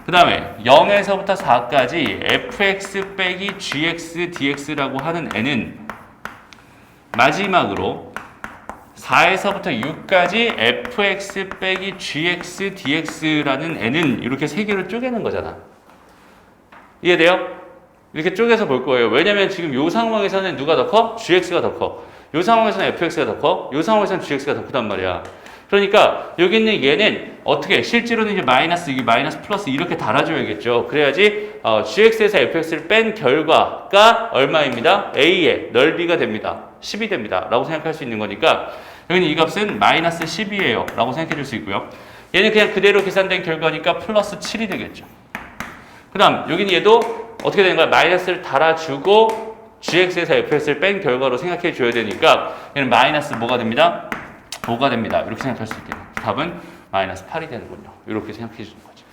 그 다음에 0에서부터 4까지 fx 빼기 gx dx라고 하는 n은 마지막으로 4에서부터 6까지 fx 빼기 gx dx라는 n은 이렇게 세 개로 쪼개는 거잖아. 이해돼요? 이렇게 쪼개서 볼 거예요. 왜냐면 지금 이 상황에서는 누가 더 커? gx가 더 커. 이 상황에서는 fx가 더 커. 이 상황에서는 gx가 더 크단 말이야. 그러니까 여기 있는 얘는 어떻게 실제로는 이제 마이너스 이게 마이너스 플러스 이렇게 달아줘야겠죠. 그래야지 gx에서 fx를 뺀 결과가 얼마입니다? a의 넓이가 됩니다. 10이 됩니다. 라고 생각할 수 있는 거니까 여기는 이 값은 마이너스 10이에요. 라고 생각해 줄 수 있고요. 얘는 그냥 그대로 계산된 결과니까 플러스 7이 되겠죠. 그 다음 여기는 얘도 어떻게 되는 거야? 마이너스를 달아주고 gx에서 fx를 뺀 결과로 생각해 줘야 되니까 얘는 마이너스 뭐가 됩니다? 5가 됩니다. 이렇게 생각할 수 있겠네요. 답은 마이너스 8이 되는군요. 이렇게 생각해 주는 거죠.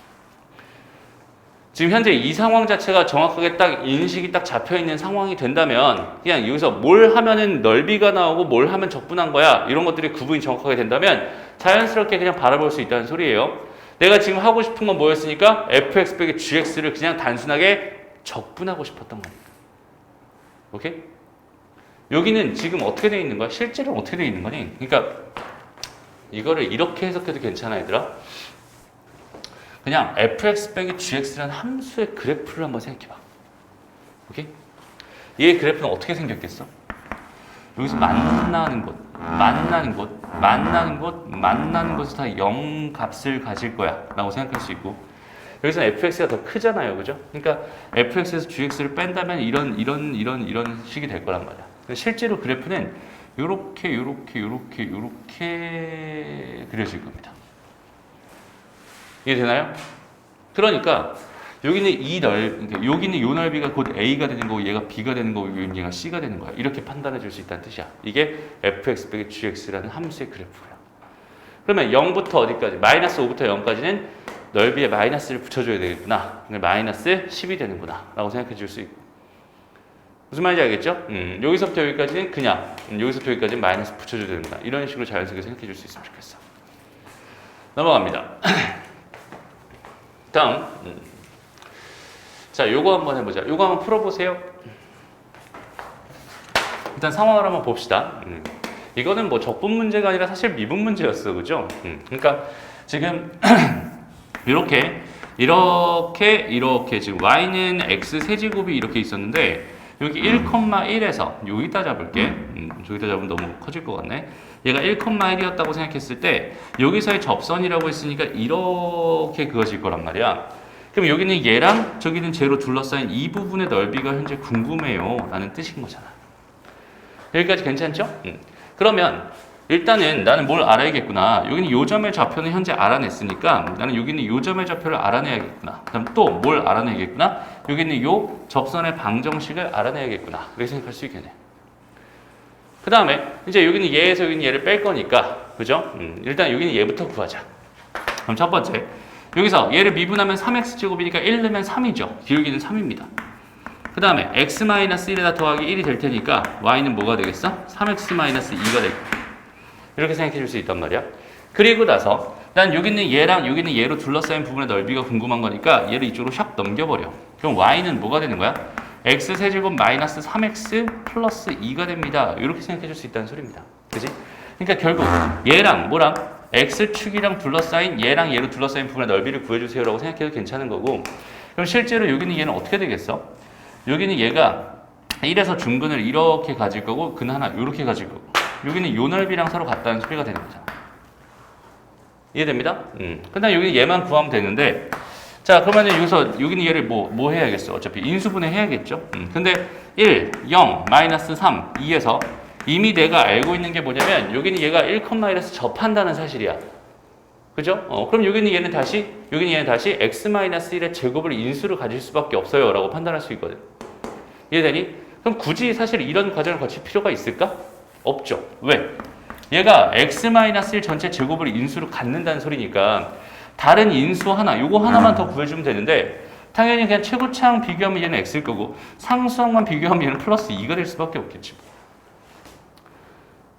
지금 현재 이 상황 자체가 정확하게 딱 인식이 딱 잡혀 있는 상황이 된다면 그냥 여기서 뭘 하면은 넓이가 나오고 뭘 하면 적분한 거야. 이런 것들이 구분이 정확하게 된다면 자연스럽게 그냥 바라볼 수 있다는 소리예요. 내가 지금 하고 싶은 건 뭐였으니까? fx 빼기 gx를 그냥 단순하게 적분하고 싶었던 겁니다. 오케이? 여기는 지금 어떻게 되어 있는 거야? 실제로 어떻게 되어 있는 거니? 그러니까 이거를 이렇게 해석해도 괜찮아 얘들아. 그냥 fx 빼기 gx라는 함수의 그래프를 한번 생각해봐. 오케이? 얘 그래프는 어떻게 생겼겠어? 여기서 만나는 곳, 만나는 곳에서 다 0 값을 가질 거야 라고 생각할 수 있고 여기서 fx가 더 크잖아요. 그죠? 그러니까 fx에서 gx를 뺀다면 이런 식이 될 거란 말이야. 실제로 그래프는 요렇게 그려질 겁니다. 이해되나요? 그러니까 여기는 여기는 요 넓이가 곧 a가 되는 거고 얘가 b가 되는 거고 얘가 c가 되는 거야. 이렇게 판단해 줄 수 있다는 뜻이야. 이게 fx 빼기 gx라는 함수의 그래프예요. 그러면 0부터 어디까지? 마이너스 5부터 0까지는 넓이에 마이너스를 붙여줘야 되겠구나. 마이너스 10이 되는구나 라고 생각해 줄 수 있고 무슨 말인지 알겠죠? 여기서부터 여기까지는 그냥 여기서부터 여기까지는 마이너스 붙여줘야 되는구나. 이런 식으로 자연스럽게 생각해 줄 수 있으면 좋겠어. 넘어갑니다. 다음 자, 요거 한번 해보자. 요거 한번 풀어보세요. 일단 상황을 한번 봅시다. 이거는 뭐 적분 문제가 아니라 사실 미분 문제였어. 그죠? 그러니까 지금 이렇게 지금 y는 x 세제곱이 이렇게 있었는데 여기 1,1에서 여기다 잡을게. 저기다 잡으면 너무 커질 것 같네. 얘가 1,1이었다고 생각했을 때 여기서의 접선이라고 했으니까 이렇게 그어질 거란 말이야. 그럼 여기는 얘랑 저기는 쟤로 둘러싸인 이 부분의 넓이가 현재 궁금해요 라는 뜻인 거잖아. 여기까지 괜찮죠? 그러면 일단은 나는 뭘 알아야겠구나. 여기는 요 점의 좌표는 현재 알아냈으니까 나는 여기는 요 점의 좌표를 알아내야겠구나. 그럼 또 뭘 알아내야겠구나. 여기는 요 접선의 방정식을 알아내야겠구나. 그렇게 생각할 수 있겠네. 그 다음에 이제 여기는 얘에서 여기는 얘를 뺄 거니까 그죠? 일단 여기는 얘부터 구하자. 그럼 첫 번째 여기서 얘를 미분하면 3x제곱이니까 1 넣으면 3이죠. 기울기는 3입니다. 그 다음에 x-1에다 더하기 1이 될 테니까 y는 뭐가 되겠어? 3x-2가 될 거야. 이렇게 생각해 줄 수 있단 말이야. 그리고 나서 난 여기 있는 얘랑 여기 있는 얘로 둘러싸인 부분의 넓이가 궁금한 거니까 얘를 이쪽으로 샥 넘겨버려. 그럼 y는 뭐가 되는 거야? x세제곱 마이너스 3x 플러스 2가 됩니다. 이렇게 생각해 줄 수 있다는 소리입니다. 그지? 그러니까 결국 얘랑 뭐랑 x축이랑 둘러싸인 얘랑 얘로 둘러싸인 부분의 넓이를 구해주세요 라고 생각해도 괜찮은 거고, 그럼 실제로 여기 있는 얘는 어떻게 되겠어? 여기는 얘가 1에서 중근을 이렇게 가질 거고 근 하나 이렇게 가질 거고, 여기는 요 넓이랑 서로 같다는 소리가 되는 거잖아. 이해됩니다? 근데 여기는 얘만 구하면 되는데, 자 그러면 여기서 여기는 얘를 뭐 해야겠어? 어차피 인수분해 해야겠죠? 근데 1, 0, 마이너스 3, 2에서 이미 내가 알고 있는 게 뭐냐면 여기는 얘가 1,1에서 접한다는 사실이야. 그죠? 그럼 여기는 얘는 다시 x-1의 제곱을 인수로 가질 수밖에 없어요 라고 판단할 수 있거든. 이해되니? 그럼 굳이 사실 이런 과정을 거칠 필요가 있을까? 없죠. 왜? 얘가 x-1 전체 제곱을 인수로 갖는다는 소리니까 다른 인수 하나, 요거 하나만 더 구해주면 되는데, 당연히 그냥 최고차항 비교하면 얘는 x일 거고 상수항만 비교하면 얘는 플러스 2가 될 수밖에 없겠지.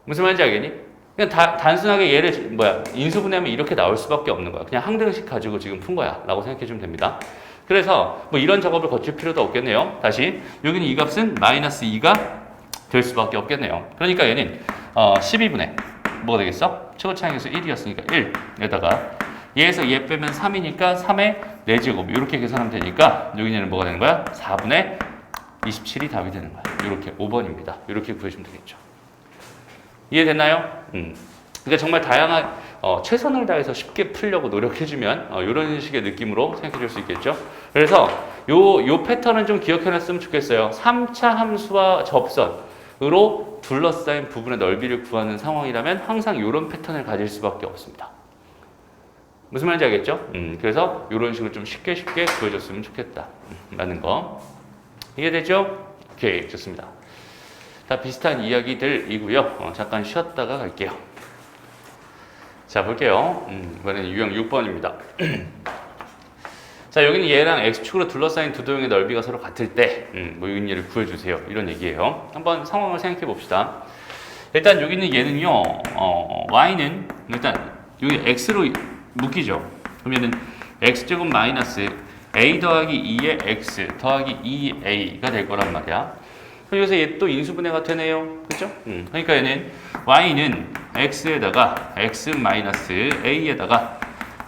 무슨 말인지 알겠니? 그냥 단순하게 얘를 인수분해하면 이렇게 나올 수밖에 없는 거야. 그냥 항등식 가지고 지금 푼 거야 라고 생각해 주면 됩니다. 그래서 뭐 이런 작업을 거칠 필요도 없겠네요. 다시 여기는 이 값은 마이너스 2가 될 수밖에 없겠네요. 그러니까 얘는 12분의 뭐가 되겠어? 최고차항에서 1이었으니까 1에다가 얘에서 얘 빼면 3이니까 3의 4제곱 이렇게 계산하면 되니까 여기는 뭐가 되는 거야? 4분의 27이 답이 되는 거야. 이렇게 5번입니다. 이렇게 구해주면 되겠죠. 이해됐나요? 그러니까 정말 다양한 최선을 다해서 쉽게 풀려고 노력해주면 이런 식의 느낌으로 생각해 줄 수 있겠죠. 그래서 요 패턴은 좀 기억해놨으면 좋겠어요. 3차 함수와 접선으로 둘러싸인 부분의 넓이를 구하는 상황이라면 항상 이런 패턴을 가질 수밖에 없습니다. 무슨 말인지 알겠죠? 그래서 이런 식으로 좀 쉽게 구해줬으면 좋겠다 라는 거 이해되죠? 오케이, 좋습니다. 다 비슷한 이야기들이고요. 잠깐 쉬었다가 갈게요. 자, 볼게요. 이번에는 유형 6번입니다. 자, 여기는 얘랑 x축으로 둘러싸인 두 도형의 넓이가 서로 같을 때 뭐 이 얘를 구해주세요. 이런 얘기예요. 한번 상황을 생각해 봅시다. 일단 여기는 얘는요. y는 일단 여기 x로 묶이죠. 그러면은 x제곱 마이너스 a 더하기 2의 x 더하기 2a가 될 거란 말이야. 그럼 여기서 얘 또 인수분해가 되네요. 그죠? 그러니까 얘는 y는 x에다가 x 마이너스 a에다가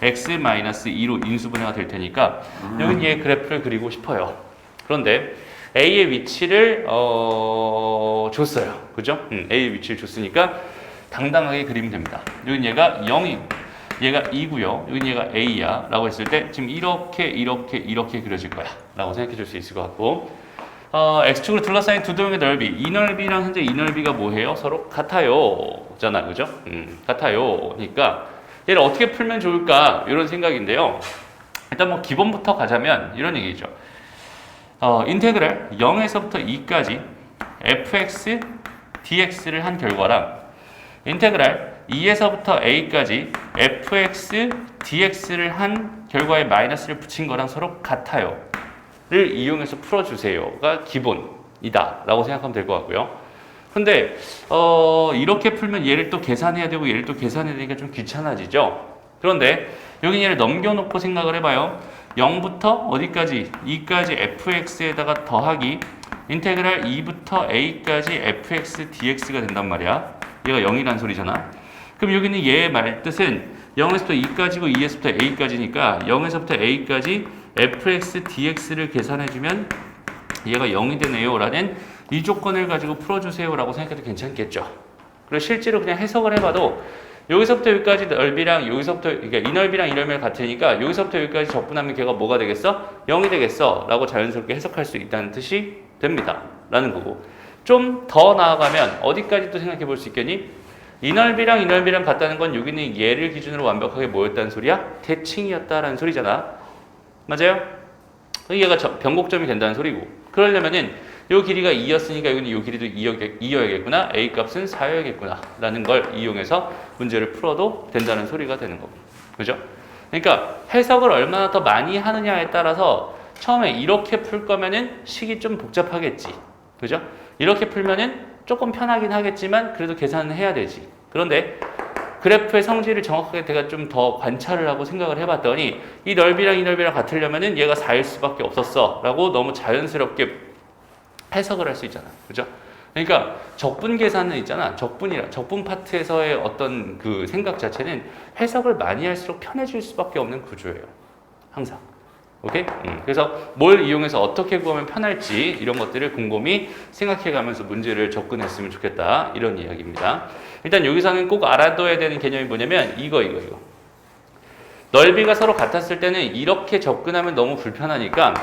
x 마이너스 2로 인수분해가 될 테니까 여기는 얘 그래프를 그리고 싶어요. 그런데 a의 위치를 줬어요. 그죠? a의 위치를 줬으니까 당당하게 그리면 됩니다. 여기는 얘가 0이 얘가 2고요. 여기는 얘가 a야 라고 했을 때 지금 이렇게 그려질 거야 라고 생각해 줄 수 있을 것 같고, x축으로 둘러싸인 두 도형의 넓이, 이 넓이랑 현재 이 넓이가 뭐예요? 서로 같아요 잖아. 그죠? 같아요. 그러니까 얘를 어떻게 풀면 좋을까 이런 생각인데요. 일단 뭐 기본부터 가자면 이런 얘기죠. 인테그랄 0에서부터 2까지 fx dx를 한 결과랑 인테그랄 2에서부터 a까지 fx dx를 한 결과에 마이너스를 붙인 거랑 서로 같아요 를 이용해서 풀어주세요가 기본이다 라고 생각하면 될 것 같고요. 근데 이렇게 풀면 얘를 또 계산해야 되고 얘를 또 계산해야 되니까 좀 귀찮아지죠. 그런데 여기 얘를 넘겨놓고 생각을 해봐요. 0부터 어디까지? 2까지 fx에다가 더하기 인테그랄 2부터 a까지 fx dx가 된단 말이야. 얘가 0이란 소리잖아. 그럼 여기는 얘의 말뜻은 0에서부터 2까지고 2에서부터 a까지니까 0에서부터 a까지 fx dx를 계산해주면 얘가 0이 되네요 라는 이 조건을 가지고 풀어주세요 라고 생각해도 괜찮겠죠. 그리고 실제로 그냥 해석을 해봐도 여기서부터 여기까지 넓이랑 여기서부터, 그러니까 이 넓이랑 이 넓이랑 같으니까 여기서부터 여기까지 적분하면 걔가 뭐가 되겠어? 0이 되겠어 라고 자연스럽게 해석할 수 있다는 뜻이 됩니다 라는 거고, 좀 더 나아가면 어디까지 또 생각해 볼 수 있겠니? 이 넓이랑 이 넓이랑 같다는 건 여기는 얘를 기준으로 완벽하게 뭐였다는 소리야? 대칭이었다라는 소리잖아. 맞아요? 얘가 변곡점이 된다는 소리고, 그러려면은 요 길이가 2였으니까 여기는 요 길이도 2여야겠구나, a 값은 4여야겠구나 라는 걸 이용해서 문제를 풀어도 된다는 소리가 되는 거고, 그죠? 그러니까 해석을 얼마나 더 많이 하느냐에 따라서 처음에 이렇게 풀 거면은 식이 좀 복잡하겠지. 그죠? 이렇게 풀면은 조금 편하긴 하겠지만 그래도 계산은 해야 되지. 그런데 그래프의 성질을 정확하게 내가 좀 더 관찰을 하고 생각을 해봤더니 이 넓이랑 이 넓이랑 같으려면은 얘가 4일 수밖에 없었어 라고 너무 자연스럽게 해석을 할 수 있잖아. 그죠? 그러니까 적분 계산은 있잖아. 적분 파트에서의 어떤 그 생각 자체는 해석을 많이 할수록 편해질 수밖에 없는 구조예요. 항상. 오케이? 그래서 뭘 이용해서 어떻게 구하면 편할지 이런 것들을 곰곰이 생각해가면서 문제를 접근했으면 좋겠다. 이런 이야기입니다. 일단 여기서는 꼭 알아둬야 되는 개념이 뭐냐면 이거. 넓이가 서로 같았을 때는 이렇게 접근하면 너무 불편하니까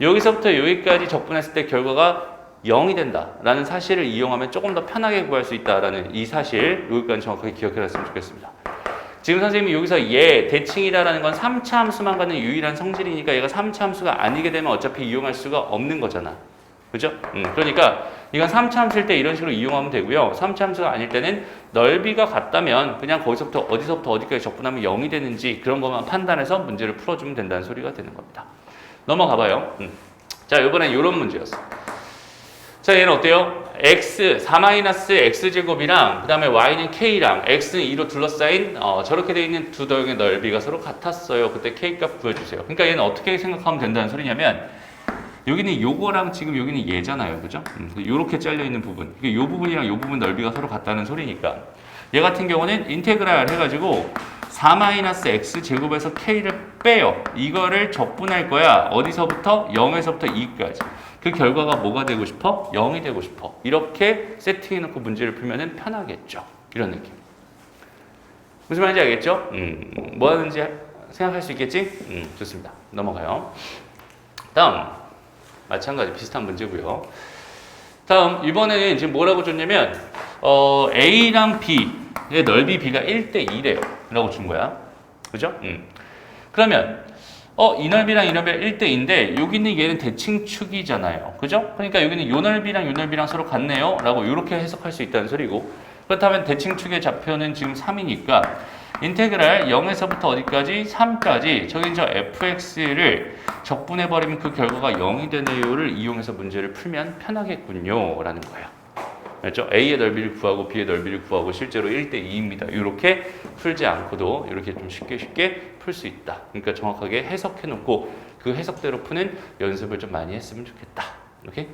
여기서부터 여기까지 접근했을 때 결과가 0이 된다라는 사실을 이용하면 조금 더 편하게 구할 수 있다라는 이 사실 여기까지 정확하게 기억해놨으면 좋겠습니다. 지금 선생님이 여기서 얘 대칭이다라는 건 3차 함수만 갖는 유일한 성질이니까 얘가 3차 함수가 아니게 되면 어차피 이용할 수가 없는 거잖아. 그죠? 그러니까 이건 3차 함수일 때 이런 식으로 이용하면 되고요. 3차 함수가 아닐 때는 넓이가 같다면 그냥 거기서부터 어디서부터 어디까지 접근하면 0이 되는지 그런 것만 판단해서 문제를 풀어주면 된다는 소리가 되는 겁니다. 넘어가 봐요. 자, 이번엔 이런 문제였어. 자, 얘는 어때요? x, 4-x제곱이랑 그 다음에 y는 k랑 x는 2로 둘러싸인 저렇게 되어 있는 두 도형의 넓이가 서로 같았어요. 그때 k값 구해주세요. 그러니까 얘는 어떻게 생각하면 된다는 소리냐면 여기는 요거랑 지금 여기는 얘잖아요. 그죠? 요렇게 잘려있는 부분. 요 부분이랑 요 부분 넓이가 서로 같다는 소리니까 얘 같은 경우는 인테그랄 해가지고 4-x제곱에서 k를 빼요. 이거를 적분할 거야. 어디서부터? 0에서부터 2까지. 그 결과가 뭐가 되고 싶어? 0이 되고 싶어. 이렇게 세팅해놓고 문제를 풀면 편하겠죠. 이런 느낌. 무슨 말인지 알겠죠? 뭐 하는지 생각할 수 있겠지? 좋습니다. 넘어가요. 다음. 마찬가지 비슷한 문제고요. 다음 이번에는 지금 뭐라고 줬냐면 A랑 B의 넓이 B가 1대1이래요. 라고 준 거야. 그죠? 그러면 이 넓이랑 이 넓이랑 1대2인데 여기는 얘는 대칭축이잖아요. 그죠? 그러니까 여기는 요 넓이랑 요 넓이랑 서로 같네요. 라고 이렇게 해석할 수 있다는 소리고 그렇다면 대칭축의 좌표는 지금 3이니까 인테그랄 0에서부터 어디까지? 3까지 저기 저 fx를 적분해버리면 그 결과가 0이 되네요를 이용해서 문제를 풀면 편하겠군요. 라는 거예요. 알죠? A의 넓이를 구하고 B의 넓이를 구하고 실제로 1대2입니다. 이렇게 풀지 않고도 이렇게 좀 쉽게 풀 수 있다. 그러니까 정확하게 해석해놓고 그 해석대로 푸는 연습을 좀 많이 했으면 좋겠다. 오케이?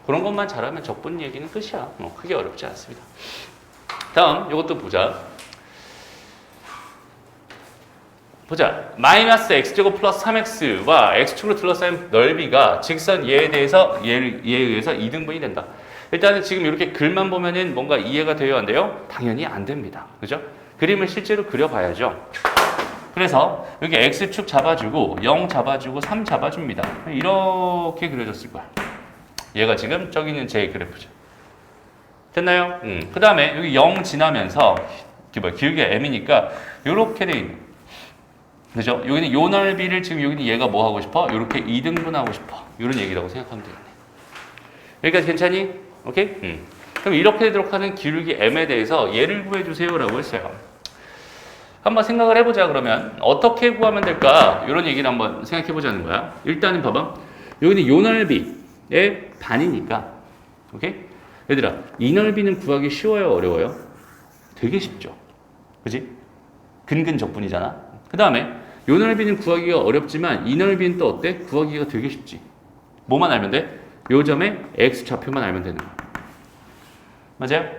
그런 것만 잘하면 적분 얘기는 끝이야. 크게 어렵지 않습니다. 다음 이것도 보자. 마이너스 x제곱 플러스 3x와 x축으로 둘러싸인 넓이가 직선 얘에 의해서 2등분이 된다. 일단은 지금 이렇게 글만 보면은 뭔가 이해가 돼요, 안 돼요? 당연히 안 됩니다. 그죠? 그림을 실제로 그려봐야죠. 그래서 여기 x축 잡아주고 0 잡아주고 3 잡아줍니다. 이렇게 그려졌을 거야. 얘가 지금 저기 있는 제 그래프죠. 됐나요? 그 다음에 여기 0 지나면서 기울기가 m이니까 이렇게 돼 있는. 그죠? 여기는 요 넓이를 지금 여기는 얘가 뭐 하고 싶어? 이렇게 2등분하고 싶어. 이런 얘기라고 생각하면 되겠네. 여기까지 괜찮니? 오케이? 그럼 이렇게 되도록 하는 기울기 m에 대해서 얘를 구해주세요 라고 했어요. 한번 생각을 해보자. 그러면 어떻게 구하면 될까? 이런 얘기를 한번 생각해 보자는 거야. 일단은 봐봐. 여기는 요 넓이의 반이니까. 오케이? 얘들아, 이 넓이는 구하기 쉬워요? 어려워요? 되게 쉽죠. 그지? 근근 적분이잖아. 그 다음에 요 넓이는 구하기가 어렵지만 이 넓이는 또 어때? 구하기가 되게 쉽지. 뭐만 알면 돼? 요 점에 x 좌표만 알면 되는 거야. 맞아요?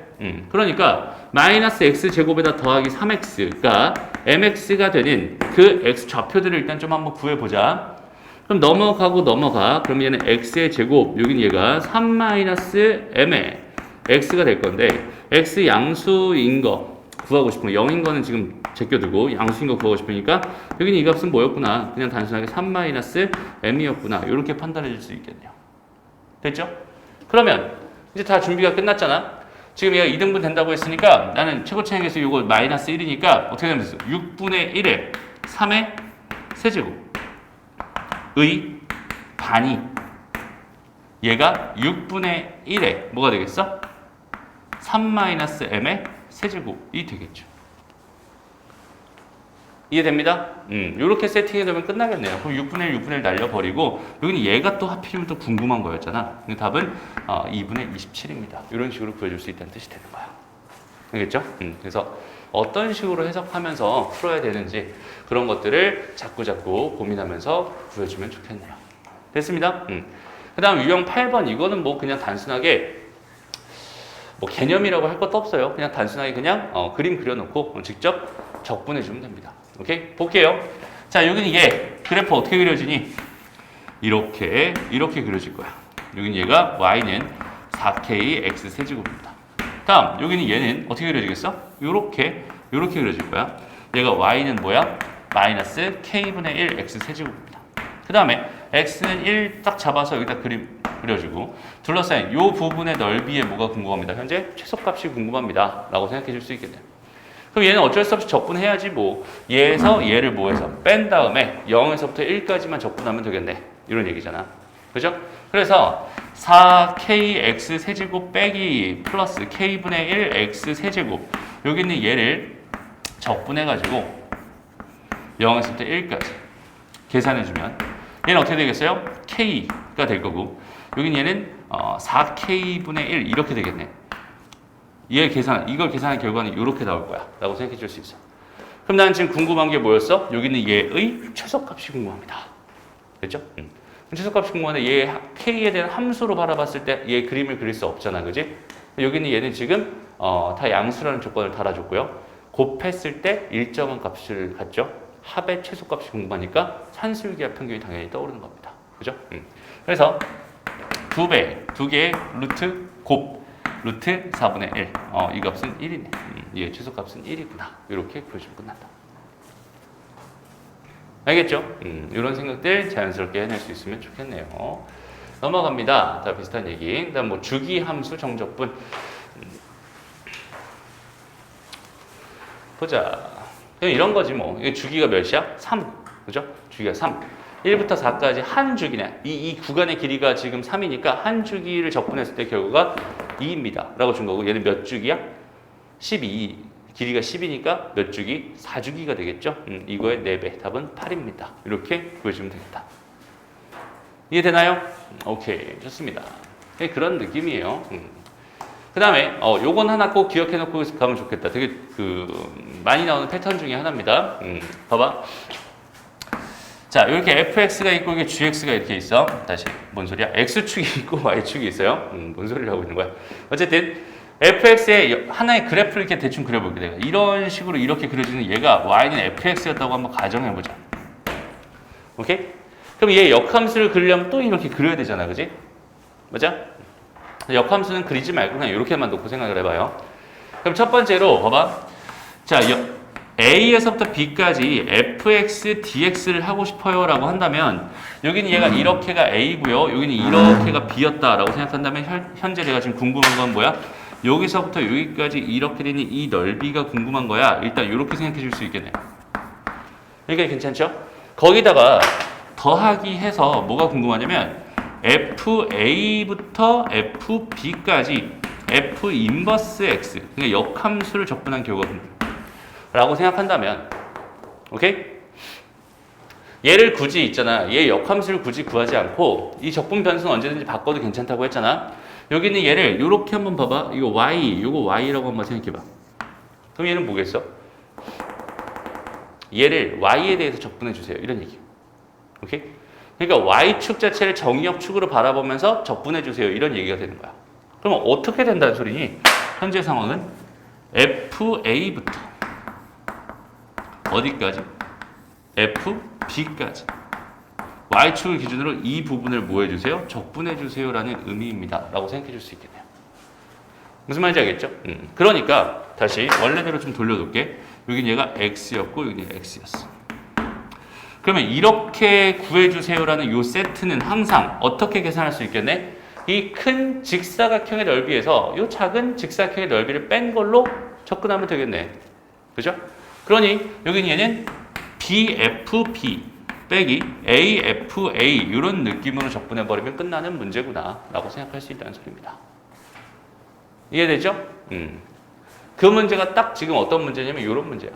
그러니까 마이너스 x제곱에다 더하기 3x가 mx가 되는 그 x 좌표들을 일단 좀 한번 구해보자. 그럼 넘어가. 그럼 얘는 x의 제곱, 여기는 얘가 3-m의 x가 될 건데 x 양수인 거 구하고 싶은 거, 0인 거는 지금 제껴두고 양수인 거 구하고 싶으니까 여기는 이 값은 뭐였구나? 그냥 단순하게 3-m이었구나. 이렇게 판단해 줄 수 있겠네요. 됐죠? 그러면 이제 다 준비가 끝났잖아. 지금 얘가 2등분 된다고 했으니까 나는 최고차항에서 이거 마이너스 1이니까 어떻게 되면 됐어? 6분의 1에 3의 세제곱의 반이 얘가 6분의 1에 뭐가 되겠어? 3-m의 세제곱이 되겠죠. 이해됩니다? 이렇게 세팅해두면 끝나겠네요. 그럼 6분의 1, 6분의 1 날려버리고 여기는 얘가 또 하필이면 또 궁금한 거였잖아. 답은 2분의 27입니다. 이런 식으로 구해줄 수 있다는 뜻이 되는 거야. 알겠죠? 그래서 어떤 식으로 해석하면서 풀어야 되는지 그런 것들을 자꾸자꾸 고민하면서 구해주면 좋겠네요. 됐습니다? 그 다음 유형 8번 이거는 뭐 그냥 단순하게 뭐 개념이라고 할 것도 없어요. 그냥 단순하게 그냥 그림 그려놓고 직접 적분해주면 됩니다. 오케이? 볼게요. 자, 여기는 얘 그래프 어떻게 그려지니? 이렇게 그려질 거야. 여기는 얘가 y는 4k x 세제곱입니다. 다음 여기는 얘는 어떻게 그려지겠어? 요렇게 그려질 거야. 얘가 y는 뭐야? 마이너스 k분의 1 x 세제곱입니다. 그 다음에 x는 1 딱 잡아서 여기다 그림 그려주고 둘러싸인 요 부분의 넓이에 뭐가 궁금합니다. 현재 최소값이 궁금합니다. 라고 생각해 줄 수 있겠네요. 그럼 얘는 어쩔 수 없이 적분해야지 뭐 얘에서 얘를 뭐해서 뺀 다음에 0에서부터 1까지만 적분하면 되겠네. 이런 얘기잖아. 그죠? 그래서 4kx 세제곱 빼기 플러스 k분의 1 x 세제곱 여기 있는 얘를 적분해가지고 0에서부터 1까지 계산해주면 얘는 어떻게 되겠어요? k가 될 거고 여긴 얘는 4k분의 1 이렇게 되겠네. 이걸 계산한 결과는 이렇게 나올 거야 라고 생각해 줄 수 있어. 그럼 나는 지금 궁금한 게 뭐였어? 여기는 얘의 최소값이 궁금합니다. 됐죠? 최소값이 궁금한데 얘 k에 대한 함수로 바라봤을 때 얘 그림을 그릴 수 없잖아. 그지? 여기는 얘는 지금 다 양수라는 조건을 달아줬고요. 곱했을 때 일정한 값을 갖죠. 합의 최소값이 궁금하니까 산술기하 평균이 당연히 떠오르는 겁니다. 그죠? 그래서 두 개의 루트 곱 루트 4분의 1. 이 값은 1이네. 얘 최소값은 1이구나. 이렇게 그려주면 끝난다. 알겠죠? 이런 생각들 자연스럽게 해낼 수 있으면 좋겠네요. 넘어갑니다. 다 비슷한 얘기. 그다음 뭐 주기 함수 정적분. 보자. 그냥 이런 거지 뭐. 이게 주기가 몇이야? 3. 그죠? 주기가 3. 1부터 4까지 한 주기네. 이 구간의 길이가 지금 3이니까 한 주기를 적분했을 때 결과가 2입니다. 라고 준 거고 얘는 몇 주기야? 12. 길이가 10이니까 몇 주기? 4주기가 되겠죠? 이거의 4배. 답은 8입니다. 이렇게 구해주면 되겠다. 이해되나요? 오케이. 좋습니다. 그런 느낌이에요. 그 다음에 요건 하나 꼭 기억해 놓고 가면 좋겠다. 되게 많이 나오는 패턴 중에 하나입니다. 봐봐. 자, 이렇게 fx가 있고 이게 gx가 이렇게 있어. 다시 뭔 소리야? x축이 있고 y축이 있어요. 뭔 소리를 하고 있는 거야? 어쨌든 fx의 하나의 그래프를 이렇게 대충 그려볼게. 내가 이런 식으로 이렇게 그려지는 얘가 y는 fx였다고 한번 가정해보자. 오케이? 그럼 얘 역함수를 그리려면 또 이렇게 그려야 되잖아, 그지? 맞아? 역함수는 그리지 말고 그냥 이렇게만 놓고 생각을 해봐요. 그럼 첫 번째로 봐봐. 자, A에서부터 B까지 fx, dx를 하고 싶어요 라고 한다면 여기는 얘가 이렇게가 A고요. 여기는 이렇게가 B였다 라고 생각한다면 현재 내가 지금 궁금한 건 뭐야? 여기서부터 여기까지 이렇게 되는 이 넓이가 궁금한 거야. 일단 이렇게 생각해 줄 수 있겠네. 이게 괜찮죠? 거기다가 더하기 해서 뭐가 궁금하냐면 FA부터 FB까지 F 인버스 X 그러니까 역함수를 적분한 결과입니다. 라고 생각한다면 오케이? 얘를 굳이 있잖아. 얘 역함수를 굳이 구하지 않고 이 적분 변수는 언제든지 바꿔도 괜찮다고 했잖아. 여기 있는 얘를 이렇게 한번 봐봐. 이거 y, 이거 y라고 한번 생각해봐. 그럼 얘는 뭐겠어? 얘를 y에 대해서 적분해 주세요. 이런 얘기. 오케이? 그러니까 y축 자체를 정의역축으로 바라보면서 적분해 주세요. 이런 얘기가 되는 거야. 그러면 어떻게 된다는 소리니? 현재 상황은 FA부터 어디까지? FB까지 y축을 기준으로 이 부분을 뭐 해주세요? 적분해 주세요 라는 의미입니다. 라고 생각해 줄 수 있겠네요. 무슨 말인지 알겠죠? 그러니까 다시 원래대로 좀 돌려놓을게. 여긴 얘가 x였고 여긴 얘가 x였어. 그러면 이렇게 구해주세요라는 요 세트는 항상 어떻게 계산할 수 있겠네? 이 큰 직사각형의 넓이에서 이 작은 직사각형의 넓이를 뺀 걸로 접근하면 되겠네. 그죠? 그러니 여기는 얘는 BFB 빼기 AFA 이런 느낌으로 접근해버리면 끝나는 문제구나 라고 생각할 수 있다는 소리입니다. 이해되죠? 그 문제가 딱 지금 어떤 문제냐면 이런 문제야.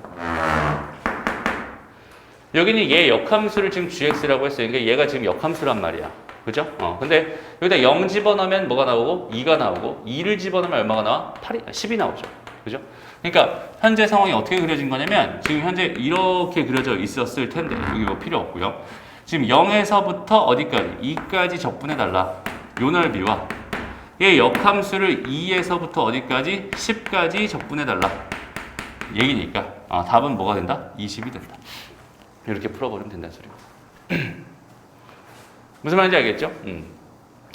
여기는 얘 역함수를 지금 gx라고 했어요. 그러니까 얘가 지금 역함수란 말이야. 그죠? 근데 여기다 0 집어넣으면 뭐가 나오고 2가 나오고 2를 집어넣으면 얼마가 나와? 10이 나오죠. 그죠? 그러니까 현재 상황이 어떻게 그려진 거냐면 지금 현재 이렇게 그려져 있었을 텐데 여기 뭐 필요 없고요. 지금 0에서부터 어디까지? 2까지 적분해달라. 요 넓이와 얘 역함수를 2에서부터 어디까지? 10까지 적분해달라. 얘기니까 답은 뭐가 된다? 20이 된다. 이렇게 풀어버리면 된다는 소리고. 무슨 말인지 알겠죠?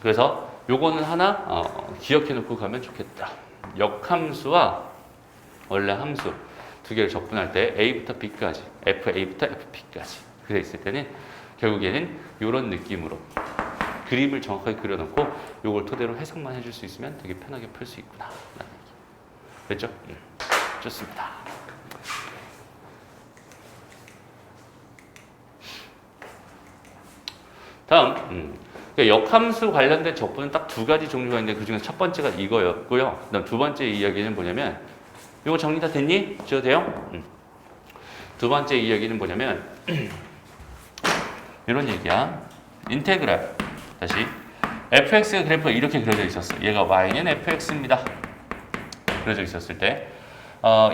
그래서 요거는 하나 기억해 놓고 가면 좋겠다. 역함수와 원래 함수 두 개를 적분할 때 a부터 b까지, fa부터 fp까지 그래 있을 때는 결국에는 이런 느낌으로 그림을 정확하게 그려놓고 요걸 토대로 해석만 해줄 수 있으면 되게 편하게 풀 수 있구나 라는 얘기. 됐죠? 좋습니다. 다음 역함수 관련된 적분은 딱 두 가지 종류가 있는데 그중에 첫 번째가 이거였고요. 그다음 두 번째 이야기는 뭐냐면 이거 정리 다 됐니? 지어도 돼요? 두 번째 이야기는 뭐냐면 이런 얘기야. 인테그랄 다시 fx 그래프가 이렇게 그려져 있었어. 얘가 y는 fx입니다. 그려져 있었을 때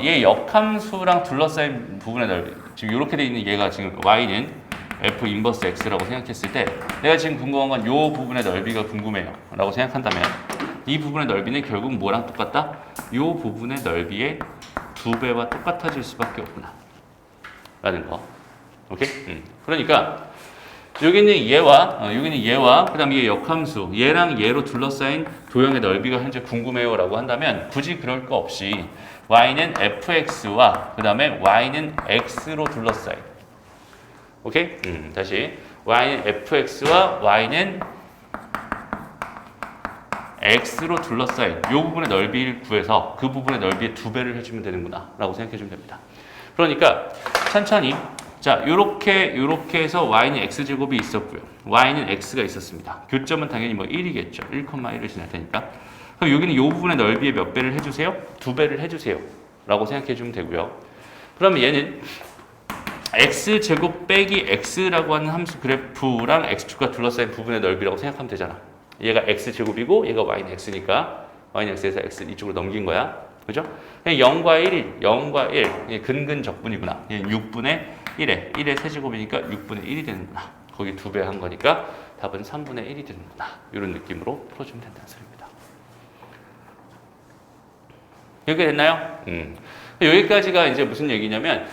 얘 역함수랑 둘러싸인 부분의 넓이 지금 이렇게 돼 있는 얘가 지금 y는 f 인버스 x라고 생각했을 때 내가 지금 궁금한 건 이 부분의 넓이가 궁금해요 라고 생각한다면 이 부분의 넓이는 결국 뭐랑 똑같다? 이 부분의 넓이의 2배와 똑같아질 수밖에 없구나 라는 거. 오케이? 그러니까 여기는 얘와 그 다음에 얘 역함수 얘랑 얘로 둘러싸인 도형의 넓이가 현재 궁금해요 라고 한다면 굳이 그럴 거 없이 y는 fx와 그 다음에 y는 x로 둘러싸인 오케이? 다시 y는 fx와 y는 x로 둘러싸인 이 부분의 넓이를 구해서 그 부분의 넓이의 2배를 해주면 되는구나 라고 생각해 주면 됩니다. 그러니까 천천히 자 요렇게 해서 y는 x제곱이 있었고요. y는 x가 있었습니다. 교점은 당연히 뭐 1이겠죠. 1,1을 지날 테니까. 그럼 여기는 이 부분의 넓이의 몇 배를 해주세요? 2배를 해주세요 라고 생각해 주면 되고요. 그러면 얘는 x제곱 빼기 x라고 하는 함수 그래프랑 x축과 둘러싸인 부분의 넓이라고 생각하면 되잖아. 얘가 x제곱이고 얘가 y는 x니까 y는 x에서 x 이쪽으로 넘긴 거야. 그죠? 0과 1 근근 적분이구나. 6분의 1의 세제곱이니까 6분의 1이 되는구나. 거기 2배 한 거니까 답은 3분의 1이 되는구나. 이런 느낌으로 풀어주면 된다는 소리입니다. 이렇게 됐나요? 여기까지가 이제 무슨 얘기냐면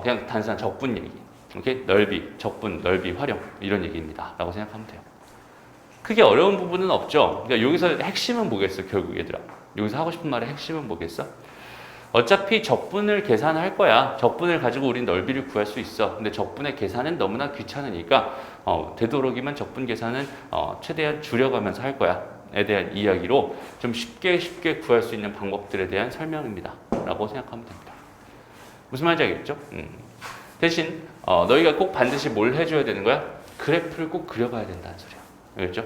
그냥 단순한 적분 얘기. 오케이? 넓이, 적분, 넓이, 활용 이런 얘기입니다. 라고 생각하면 돼요. 크게 어려운 부분은 없죠. 그러니까 여기서 핵심은 뭐겠어, 결국 얘들아. 여기서 하고 싶은 말의 핵심은 뭐겠어? 어차피 적분을 계산할 거야. 적분을 가지고 우린 넓이를 구할 수 있어. 근데 적분의 계산은 너무나 귀찮으니까 되도록이면 적분 계산은 최대한 줄여가면서 할 거야. 에 대한 이야기로 좀 쉽게 구할 수 있는 방법들에 대한 설명입니다. 라고 생각하면 됩니다. 무슨 말인지 알겠죠? 대신 너희가 꼭 반드시 뭘 해줘야 되는 거야? 그래프를 꼭 그려봐야 된다는 소리야. 알겠죠?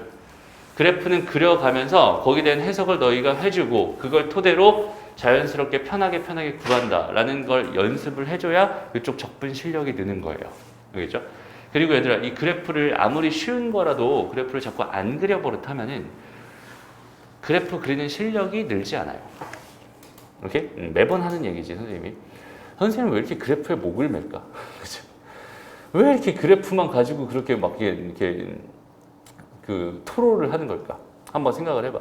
그래프는 그려가면서 거기에 대한 해석을 너희가 해주고 그걸 토대로 자연스럽게 편하게 구한다라는 걸 연습을 해줘야 이쪽 적분 실력이 느는 거예요. 알겠죠? 그리고 얘들아 이 그래프를 아무리 쉬운 거라도 그래프를 자꾸 안 그려버릇하면은 그래프 그리는 실력이 늘지 않아요. 오케이? 매번 하는 얘기지 선생님이. 선생님 왜 이렇게 그래프에 목을 맬까? 그죠? 왜 이렇게 그래프만 가지고 그렇게 막 이렇게 그 토로를 하는 걸까? 한번 생각을 해봐.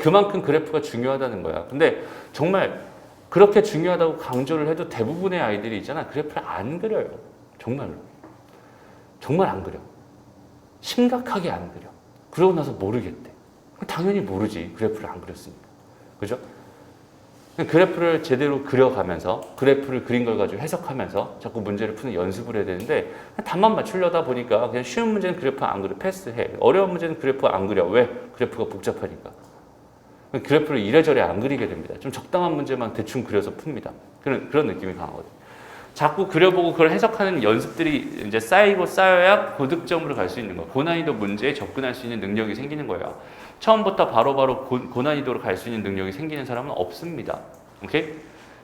그만큼 그래프가 중요하다는 거야. 근데 정말 그렇게 중요하다고 강조를 해도 대부분의 아이들이 있잖아. 그래프를 안 그려요. 정말로. 정말 안 그려. 심각하게 안 그려. 그러고 나서 모르겠대. 당연히 모르지. 그래프를 안 그렸으니까. 그죠? 그래프를 제대로 그려가면서 그래프를 그린 걸 가지고 해석하면서 자꾸 문제를 푸는 연습을 해야 되는데 답만 맞추려다 보니까 그냥 쉬운 문제는 그래프 안 그려. 패스해. 어려운 문제는 그래프 안 그려. 왜? 그래프가 복잡하니까. 그래프를 이래저래 안 그리게 됩니다. 좀 적당한 문제만 대충 그려서 풉니다. 그런 느낌이 강하거든요. 자꾸 그려보고 그걸 해석하는 연습들이 이제 쌓여야 고득점으로 갈 수 있는 거예요. 고난이도 문제에 접근할 수 있는 능력이 생기는 거예요. 처음부터 바로바로 고난이도로 갈 수 있는 능력이 생기는 사람은 없습니다. 오케이?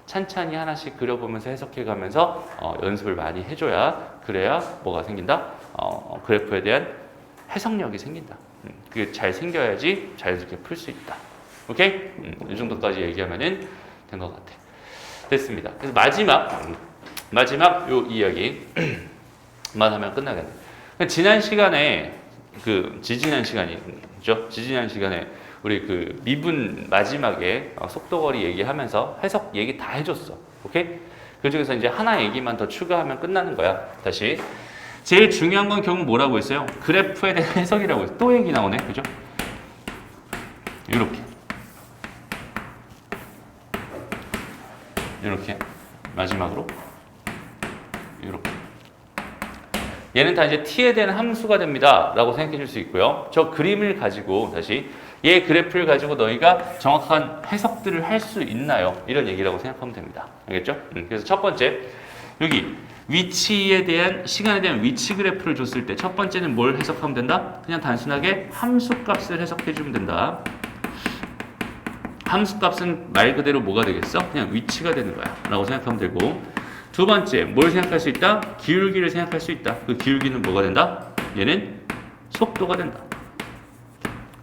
찬찬히 하나씩 그려보면서 해석해가면서 연습을 많이 해줘야 그래야 뭐가 생긴다? 그래프에 대한 해석력이 생긴다. 그게 잘 생겨야지 자연스럽게 풀 수 있다. 오케이? 이 정도까지 얘기하면은 된 것 같아. 됐습니다. 그래서 마지막 요 이야기만 하면 끝나겠네. 지난 시간에 지지난 시간에 우리 미분 마지막에 속도거리 얘기하면서 해석 얘기 다 해줬어. 오케이? 그 중에서 이제 하나 얘기만 더 추가하면 끝나는 거야. 다시. 제일 중요한 건 결국 뭐라고 했어요? 그래프에 대한 해석이라고 했어요. 또 얘기 나오네. 그죠? 이렇게. 마지막으로. 이렇게. 얘는 다 이제 t에 대한 함수가 됩니다. 라고 생각해 줄 수 있고요. 저 그림을 가지고 다시 얘 그래프를 가지고 너희가 정확한 해석들을 할 수 있나요? 이런 얘기라고 생각하면 됩니다. 알겠죠? 그래서 첫 번째, 여기 위치에 대한, 시간에 대한 위치 그래프를 줬을 때 첫 번째는 뭘 해석하면 된다? 그냥 단순하게 함수값을 해석해 주면 된다. 함수값은 말 그대로 뭐가 되겠어? 그냥 위치가 되는 거야. 라고 생각하면 되고, 두 번째, 뭘 생각할 수 있다? 기울기를 생각할 수 있다. 그 기울기는 뭐가 된다? 얘는 속도가 된다.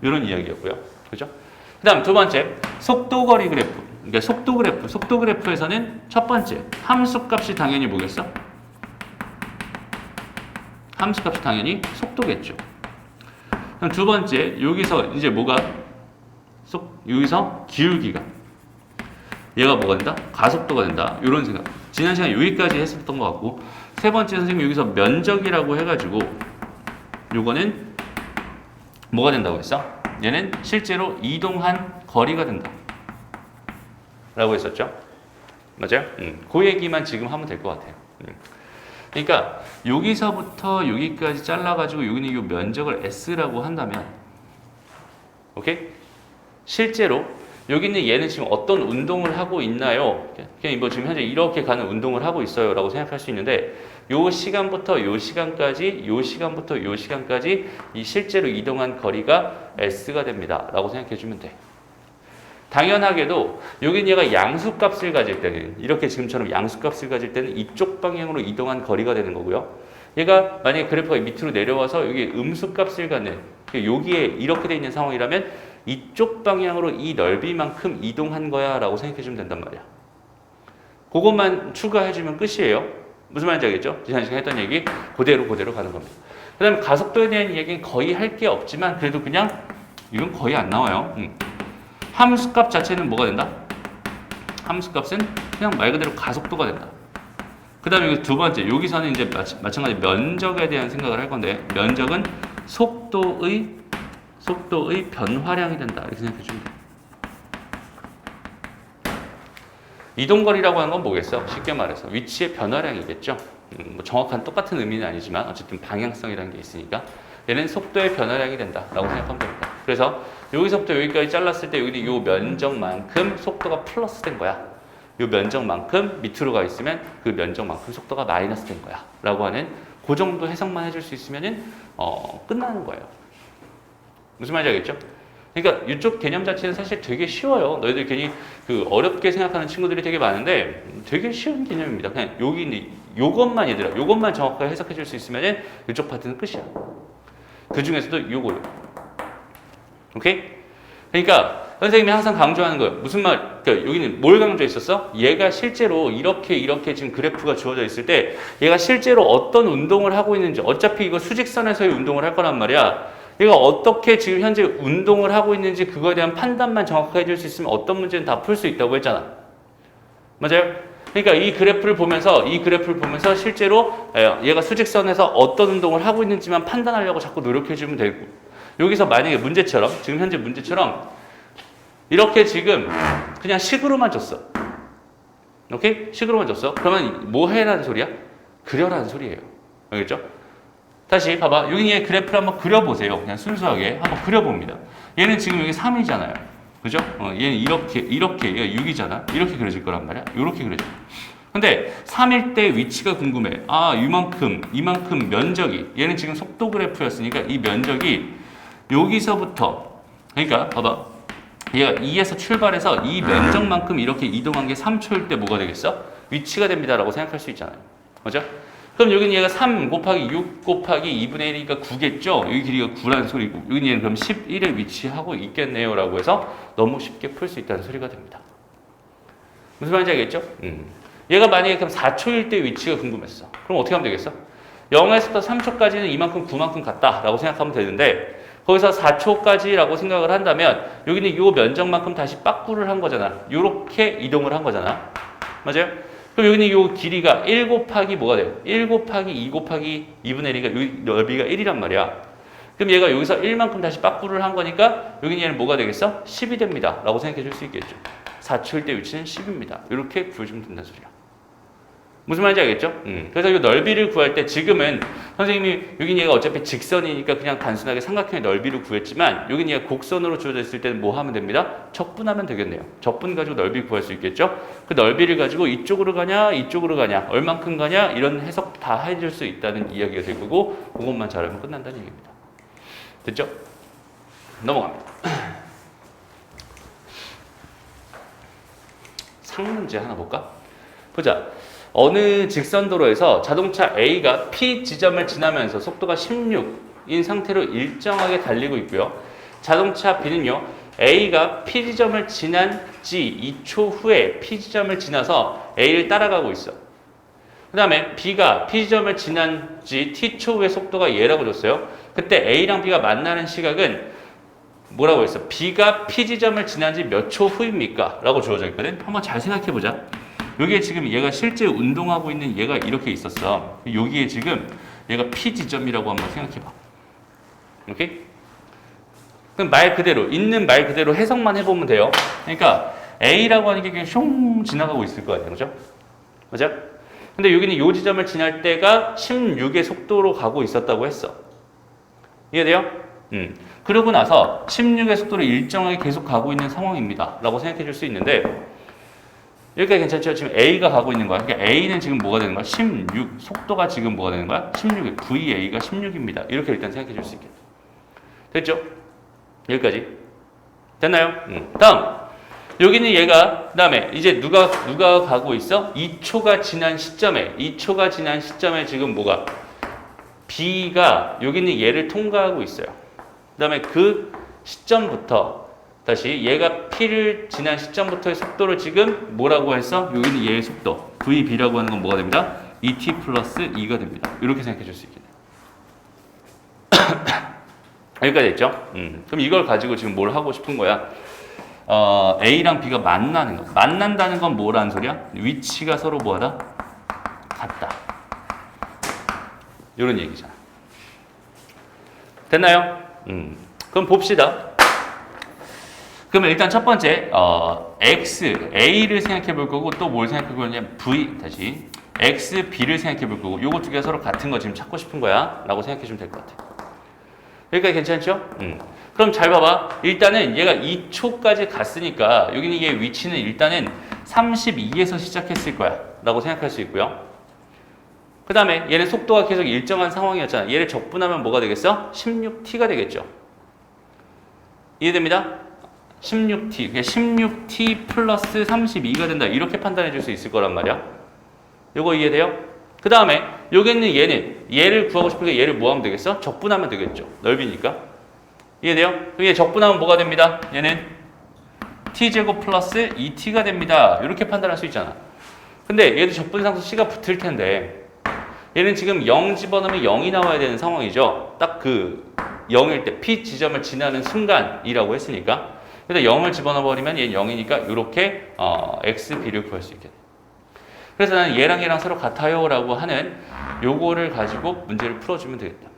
이런 이야기였고요. 그죠? 그 다음 두 번째, 속도거리 그래프. 그러니까 속도 그래프에서는 첫 번째, 함수값이 당연히 뭐겠어? 함수값이 당연히 속도겠죠. 그럼 두 번째, 여기서 이제 뭐가? 여기서 기울기가. 얘가 뭐가 된다? 가속도가 된다. 이런 생각. 지난 시간에 여기까지 했었던 것 같고, 세 번째 선생님 여기서 면적이라고 해가지고, 요거는 뭐가 된다고 했어? 얘는 실제로 이동한 거리가 된다. 라고 했었죠? 맞아요? 그 얘기만 지금 하면 될 것 같아요. 그러니까 여기서부터 여기까지 잘라가지고 여기는 이 면적을 S라고 한다면, 오케이? 실제로 여기는 얘는 지금 어떤 운동을 하고 있나요? 그냥 뭐 지금 현재 이렇게 가는 운동을 하고 있어요 라고 생각할 수 있는데, 요 시간부터 요 시간까지, 요 시간부터 요 시간까지 이 실제로 이동한 거리가 S가 됩니다 라고 생각해 주면 돼. 당연하게도 여기는 얘가 양수값을 가질 때는, 이렇게 지금처럼 양수값을 가질 때는 이쪽 방향으로 이동한 거리가 되는 거고요. 얘가 만약에 그래프가 밑으로 내려와서 여기 음수값을 갖는, 여기에 이렇게 돼 있는 상황이라면 이쪽 방향으로 이 넓이만큼 이동한 거야 라고 생각해 주면 된단 말이야. 그것만 추가해 주면 끝이에요. 무슨 말인지 알겠죠? 지난 시간에 했던 얘기 그대로 가는 겁니다. 그 다음에 가속도에 대한 얘기는 거의 할 게 없지만 그래도 그냥 이건 거의 안 나와요. 함수값 자체는 뭐가 된다? 함수값은 그냥 말 그대로 가속도가 된다. 그 다음에 두 번째, 여기서는 이제 마찬가지 면적에 대한 생각을 할 건데, 면적은 속도의 변화량이 된다. 이렇게 생각해 주면 돼. 이동거리라고 하는 건 뭐겠어? 쉽게 말해서 위치의 변화량이겠죠. 뭐 정확한 똑같은 의미는 아니지만 어쨌든 방향성이라는 게 있으니까 얘는 속도의 변화량이 된다라고 생각하면 됩니다. 그래서 여기서부터 여기까지 잘랐을 때 여기는 이 면적만큼 속도가 플러스 된 거야. 이 면적만큼 밑으로 가 있으면 그 면적만큼 속도가 마이너스 된 거야. 라고 하는 그 정도 해석만 해줄 수 있으면은 끝나는 거예요. 무슨 말인지 알겠죠? 그러니까 이쪽 개념 자체는 사실 되게 쉬워요. 너희들 괜히 어렵게 생각하는 친구들이 되게 많은데 되게 쉬운 개념입니다. 그냥 여기 요것만 얘들아, 요것만 정확하게 해석해 줄 수 있으면은 이쪽 파트는 끝이야. 그 중에서도 요거요. 오케이? 그러니까 선생님이 항상 강조하는 거예요. 무슨 말? 그러니까 여기는 뭘 강조했었어? 얘가 실제로 이렇게 지금 그래프가 주어져 있을 때 얘가 실제로 어떤 운동을 하고 있는지, 어차피 이거 수직선에서의 운동을 할 거란 말이야. 얘가 어떻게 지금 현재 운동을 하고 있는지 그거에 대한 판단만 정확하게 해줄 수 있으면 어떤 문제는 다 풀 수 있다고 했잖아. 맞아요? 그러니까 이 그래프를 보면서 실제로 얘가 수직선에서 어떤 운동을 하고 있는지만 판단하려고 자꾸 노력해주면 되고, 여기서 만약에 문제처럼, 지금 현재 문제처럼 이렇게 지금 그냥 식으로만 줬어. 오케이? 식으로만 줬어. 그러면 뭐 해라는 소리야? 그려라는 소리예요. 알겠죠? 다시 봐봐. 여기 얘 그래프를 한번 그려보세요. 그냥 순수하게 한번 그려봅니다. 얘는 지금 여기 3이잖아요. 그죠? 얘는 이렇게, 얘가 6이잖아. 이렇게 그려질 거란 말이야. 이렇게 그려져. 근데 3일 때 위치가 궁금해. 아, 이만큼 면적이. 얘는 지금 속도 그래프였으니까 이 면적이 여기서부터, 그러니까 봐봐. 얘가 2에서 출발해서 이 면적만큼 이렇게 이동한 게 3초일 때 뭐가 되겠어? 위치가 됩니다라고 생각할 수 있잖아요. 그죠? 그럼 여기는 얘가 3 곱하기 6 곱하기 2분의 1이니까 9겠죠? 여기 길이가 9라는 소리고, 여기는 얘는 그럼 11에 위치하고 있겠네요. 라고 해서 너무 쉽게 풀 수 있다는 소리가 됩니다. 무슨 말인지 알겠죠? 얘가 만약에 그럼 4초일 때 위치가 궁금했어. 그럼 어떻게 하면 되겠어? 0에서부터 3초까지는 이만큼 9만큼 같다라고 생각하면 되는데, 거기서 4초까지라고 생각을 한다면 여기는 이 면적만큼 다시 빠꾸를 한 거잖아. 이렇게 이동을 한 거잖아. 맞아요? 그럼 여기는 이 길이가 1 곱하기 뭐가 돼요? 1 곱하기 2 곱하기 2분의 1이니까 여기 넓이가 1이란 말이야. 그럼 얘가 여기서 1만큼 다시 빠꾸를 한 거니까 여기는 얘는 뭐가 되겠어? 10이 됩니다. 라고 생각해 줄 수 있겠죠. 4초일 때 위치는 10입니다. 이렇게 구해주면 된다는 소리야. 무슨 말인지 알겠죠? 그래서 이 넓이를 구할 때 지금은 선생님이 여긴 얘가 어차피 직선이니까 그냥 단순하게 삼각형의 넓이를 구했지만 여긴 얘가 곡선으로 주어져 있을 때는 뭐 하면 됩니다? 적분하면 되겠네요. 적분 가지고 넓이 구할 수 있겠죠? 그 넓이를 가지고 이쪽으로 가냐 이쪽으로 가냐 얼만큼 가냐 이런 해석 다 해줄 수 있다는 이야기가 될 거고 그것만 잘하면 끝난다는 얘기입니다. 됐죠? 넘어갑니다. 상문제 하나 볼까? 보자. 어느 직선도로에서 자동차 A가 P 지점을 지나면서 속도가 16인 상태로 일정하게 달리고 있고요. 자동차 B는요. A가 P 지점을 지난 지 2초 후에 P 지점을 지나서 A를 따라가고 있어. 그 다음에 B가 P 지점을 지난 지 T초 후에 속도가 얘라고 줬어요. 그때 A랑 B가 만나는 시각은 뭐라고 했어? B가 P 지점을 지난 지 몇 초 후입니까? 라고 주어져 있거든. 한번 잘 생각해 보자. 여기에 지금 얘가 실제 운동하고 있는 얘가 이렇게 있었어. 여기에 지금 얘가 P 지점이라고 한번 생각해봐. 오케이? 그럼 말 그대로, 있는 말 그대로 해석만 해보면 돼요. 그러니까 A라고 하는 게 그냥 슝 지나가고 있을 거 아니에요. 그죠? 맞아? 근데 여기는 요 지점을 지날 때가 16의 속도로 가고 있었다고 했어. 이해돼요? 그러고 나서 16의 속도로 일정하게 계속 가고 있는 상황입니다. 라고 생각해 줄 수 있는데 여기까지 괜찮죠? 지금 A가 가고 있는 거야. 그러니까 A는 지금 뭐가 되는 거야? 16. 속도가 지금 뭐가 되는 거야? 16. VA가 16입니다. 이렇게 일단 생각해 줄 수 있겠다. 됐죠? 여기까지. 됐나요? 다음. 여기는 얘가, 그 다음에 이제 누가 가고 있어? 2초가 지난 시점에 지금 뭐가? B가 여기는 얘를 통과하고 있어요. 그 다음에 그 시점부터 다시 얘가 P를 지난 시점부터의 속도를 지금 뭐라고 해서 여기는 얘의 속도 VB라고 하는 건 뭐가 됩니다? ET 플러스 2가 됩니다. 이렇게 생각해 줄 수 있겠네요. 여기까지 됐죠? 그럼 이걸 가지고 지금 뭘 하고 싶은 거야? A랑 B가 만나는 거. 만난다는 건 뭐라는 소리야? 위치가 서로 뭐하다? 같다. 이런 얘기잖아. 됐나요? 그럼 봅시다. 그러면 일단 첫 번째 X, A를 생각해 볼 거고 또 뭘 생각해 볼 거냐면 V, 다시 X, B를 생각해 볼 거고 요거 두 개가 서로 같은 거 지금 찾고 싶은 거야 라고 생각해 주면 될 것 같아. 여기까지 괜찮죠? 그럼 잘 봐봐. 일단은 얘가 2초까지 갔으니까 여기는 얘 위치는 일단은 32에서 시작했을 거야 라고 생각할 수 있고요. 그 다음에 얘는 속도가 계속 일정한 상황이었잖아. 얘를 적분하면 뭐가 되겠어? 16t가 되겠죠. 이해됩니다? 16t, 그러니까 16t 플러스 32가 된다. 이렇게 판단해 줄 수 있을 거란 말이야. 요거 이해돼요? 그 다음에 여기 있는 얘를 구하고 싶으니까 얘를 뭐 하면 되겠어? 적분하면 되겠죠. 넓이니까. 이해돼요? 얘 적분하면 뭐가 됩니다? 얘는 t제곱 플러스 2t가 됩니다. 이렇게 판단할 수 있잖아. 근데 얘도 적분상수 c가 붙을 텐데 얘는 지금 0 집어넣으면 0이 나와야 되는 상황이죠. 딱 그 0일 때 P 지점을 지나는 순간이라고 했으니까. 그래서 0을 집어넣어버리면 얘는 0이니까 이렇게 X, B를 구할 수 있겠네. 그래서 나는 얘랑 서로 같아요 라고 하는 요거를 가지고 문제를 풀어주면 되겠다.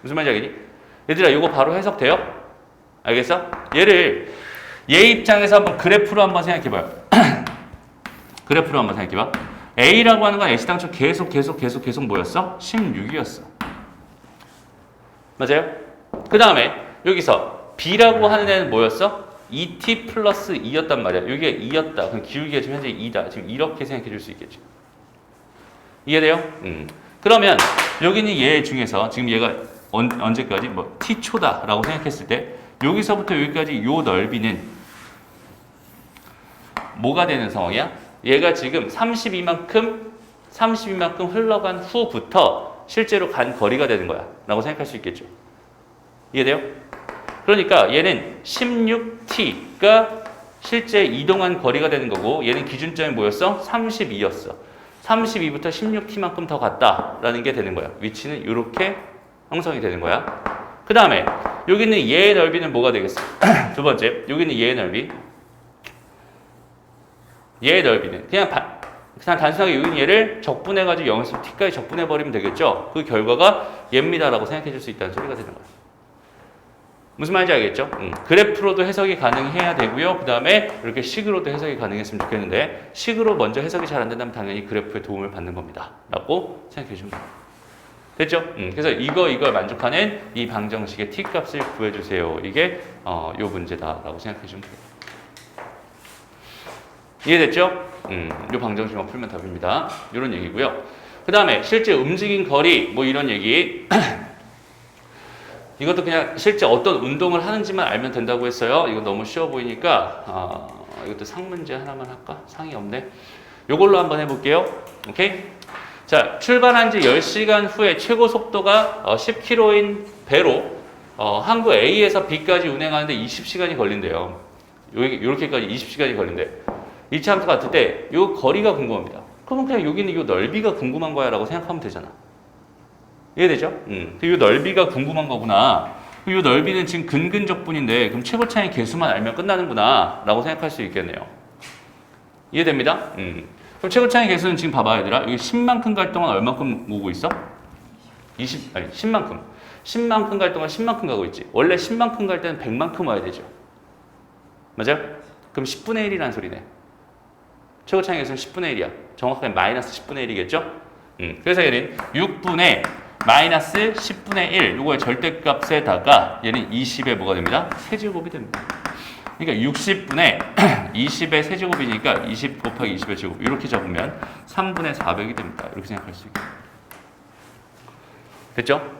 무슨 말인지 알겠니? 얘들아 요거 바로 해석돼요? 알겠어? 얘 입장에서 한번 그래프로 한번 생각해봐요. 그래프로 한번 생각해봐. A라고 하는 건 X당초 계속 뭐였어? 16이었어. 맞아요? 그 다음에 여기서 B라고 하는 애는 뭐였어? 2t 플러스 2였단 말이야. 여기가 2였다. 그럼 기울기가 지금 현재 2다. 지금 이렇게 생각해 줄 수 있겠죠. 이해돼요? 그러면 여기는 얘 중에서 지금 얘가 언제까지 뭐 t초다라고 생각했을 때 여기서부터 여기까지 요 넓이는 뭐가 되는 상황이야? 얘가 지금 32만큼 흘러간 후부터 실제로 간 거리가 되는 거야 라고 생각할 수 있겠죠. 이해돼요? 그러니까 얘는 16t가 실제 이동한 거리가 되는 거고 얘는 기준점이 뭐였어? 32였어. 32부터 16t만큼 더 갔다라는 게 되는 거야. 위치는 이렇게 형성이 되는 거야. 그 다음에 여기 있는 얘의 넓이는 뭐가 되겠어? 두 번째, 여기 있는 얘의 넓이. 얘의 넓이는 그냥 단순하게 여기 있는 얘를 적분해가지고 0에서 t까지 적분해버리면 되겠죠? 그 결과가 얘입니다라고 생각해 줄 수 있다는 소리가 되는 거야. 무슨 말인지 알겠죠? 그래프로도 해석이 가능해야 되고요. 그 다음에 이렇게 식으로도 해석이 가능했으면 좋겠는데 식으로 먼저 해석이 잘 안 된다면 당연히 그래프의 도움을 받는 겁니다. 라고 생각해 주면 돼요. 됐죠? 그래서 이걸 만족하는 이 방정식의 t값을 구해주세요. 이게 요 문제다라고 생각해 주면 돼요. 이해됐죠? 요 방정식만 풀면 답입니다. 이런 얘기고요. 그 다음에 실제 움직인 거리 뭐 이런 얘기 이것도 그냥 실제 어떤 운동을 하는지만 알면 된다고 했어요. 이거 너무 쉬워 보이니까 이것도 상문제 하나만 할까? 상이 없네. 요걸로 한번 해볼게요. 오케이? 자, 출발한 지 10시간 후에 최고 속도가 10km인 배로 항구 A에서 B까지 운행하는데 20시간이 걸린대요. 요렇게까지 20시간이 걸린대. 이차 함수 같을 때 요 거리가 궁금합니다. 그러면 그냥 여기는 요 넓이가 궁금한 거야 라고 생각하면 되잖아. 이해되죠? 이 넓이가 궁금한 거구나. 이 넓이는 지금 근근적분인데 그럼 최고 차이 개수만 알면 끝나는구나 라고 생각할 수 있겠네요. 이해됩니다? 그럼 최고 차이 개수는 지금 봐봐 얘들아. 여기 10만큼 갈 동안 얼만큼 오고 있어? 10만큼. 10만큼 갈 동안 10만큼 가고 있지. 원래 10만큼 갈 때는 100만큼 와야 되죠. 맞아요? 그럼 10분의 1이라는 소리네. 최고 차이 개수는 10분의 1이야. 정확하게 마이너스 10분의 1이겠죠? 그래서 얘는 6분의 마이너스 10분의 1 요거의 절대값에다가 얘는 20의 뭐가 됩니다? 세제곱이 됩니다. 그러니까 60분의 20의 세제곱이니까 20 곱하기 20의 제곱 이렇게 적으면 3분의 400이 됩니다. 이렇게 생각할 수 있겠네요. 됐죠?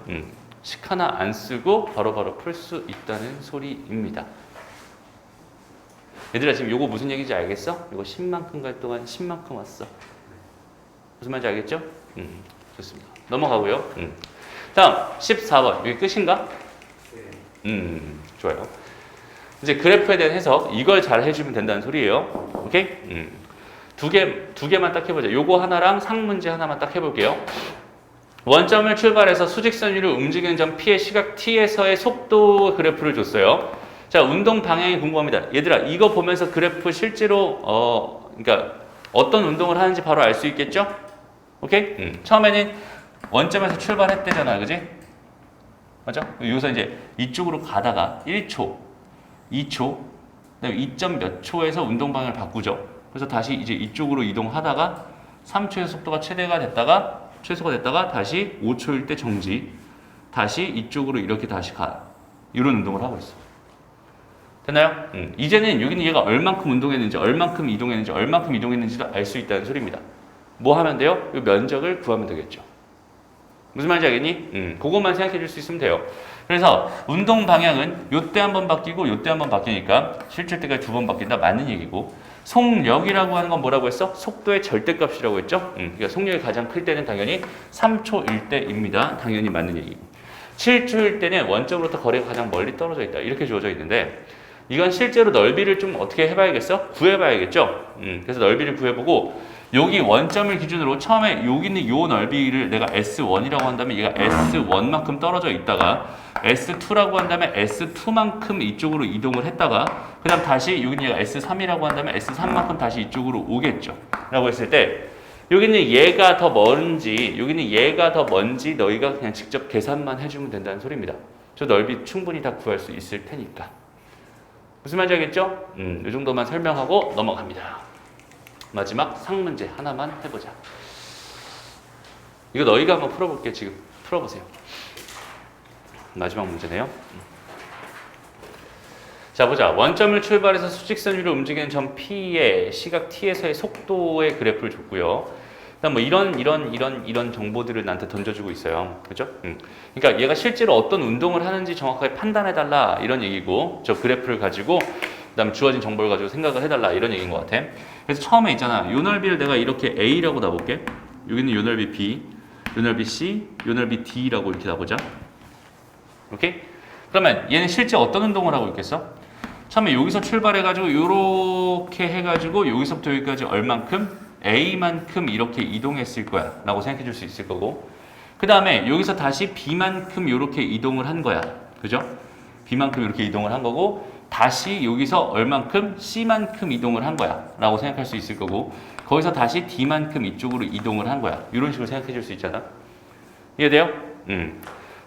식 하나 안 쓰고 바로바로 풀 수 있다는 소리입니다. 얘들아 지금 요거 무슨 얘기인지 알겠어? 이거 10만큼 갈 동안 10만큼 왔어. 무슨 말인지 알겠죠? 좋습니다. 넘어가고요. 다음 14번 여기 끝인가? 좋아요. 이제 그래프에 대한 해석 이걸 잘 해주면 된다는 소리예요. 오케이? 두 개만 딱 해보자. 요거 하나랑 상문제 하나만 딱 해볼게요. 원점을 출발해서 수직선 위로 움직이는 점 P의 시각 T에서의 속도 그래프를 줬어요. 자, 운동 방향이 궁금합니다. 얘들아 이거 보면서 그래프 실제로 그러니까 어떤 운동을 하는지 바로 알 수 있겠죠? 오케이? 처음에는 원점에서 출발했대잖아, 그지? 맞아? 여기서 이제 이쪽으로 가다가 1초, 2초, 그다음에 2점 몇 초에서 운동 방향을 바꾸죠. 그래서 다시 이제 이쪽으로 이동하다가 3초의 속도가 최소가 됐다가 다시 5초일 때 정지, 다시 이쪽으로 이렇게 다시 가. 이런 운동을 하고 있어. 됐나요? 이제는 여기는 얘가 얼만큼 운동했는지, 얼만큼 이동했는지도 알 수 있다는 소리입니다. 뭐 하면 돼요? 이 면적을 구하면 되겠죠. 무슨 말인지 알겠니? 그것만 생각해 줄 수 있으면 돼요. 그래서 운동 방향은 요때 한번 바뀌고 요때 한번 바뀌니까 실질 때까지 2번 바뀐다. 맞는 얘기고 속력이라고 하는 건 뭐라고 했어? 속도의 절대값이라고 했죠? 그러니까 속력이 가장 클 때는 당연히 3초일 때입니다. 당연히 맞는 얘기고 7초일 때는 원점으로부터 거리가 가장 멀리 떨어져 있다. 이렇게 주어져 있는데 이건 실제로 넓이를 좀 어떻게 해봐야겠어? 구해봐야겠죠? 그래서 넓이를 구해보고 여기 원점을 기준으로 처음에 여기 있는 요 넓이를 내가 S1이라고 한다면 얘가 S1만큼 떨어져 있다가 S2라고 한다면 S2만큼 이쪽으로 이동을 했다가 그 다음 다시 여기 있는 얘가 S3이라고 한다면 S3만큼 다시 이쪽으로 오겠죠. 라고 했을 때 여기 있는 얘가 더 먼지 여기 있는 얘가 더 먼지 너희가 그냥 직접 계산만 해주면 된다는 소리입니다. 저 넓이 충분히 다 구할 수 있을 테니까. 무슨 말인지 알겠죠? 이 정도만 설명하고 넘어갑니다. 마지막 상문제 하나만 해보자. 이거 너희가 한번 풀어볼게. 지금 풀어보세요. 마지막 문제네요. 자 보자. 원점을 출발해서 수직선 위로 움직이는 점 P의 시각 T에서의 속도의 그래프를 줬고요. 그다음 뭐 이런 정보들을 나한테 던져주고 있어요. 그죠? 그러니까 얘가 실제로 어떤 운동을 하는지 정확하게 판단해달라 이런 얘기고, 저 그래프를 가지고 그다음 주어진 정보를 가지고 생각을 해달라 이런 얘기인 것 같아. 그래서 처음에 있잖아. 요 넓이를 내가 이렇게 A라고 놔볼게. 여기는 요 넓이 B, 요 넓이 C, 요 넓이 D라고 이렇게 놔보자. 오케이? 그러면 얘는 실제 어떤 운동을 하고 있겠어? 처음에 여기서 출발해가지고 요렇게 해가지고 여기서부터 여기까지 얼만큼? A만큼 이렇게 이동했을 거야 라고 생각해 줄 수 있을 거고, 그 다음에 여기서 다시 B만큼 이렇게 이동을 한 거야. 그죠? B만큼 이렇게 이동을 한 거고, 다시 여기서 얼만큼? C만큼 이동을 한 거야 라고 생각할 수 있을 거고, 거기서 다시 D만큼 이쪽으로 이동을 한 거야. 이런 식으로 생각해 줄 수 있잖아. 이해돼요?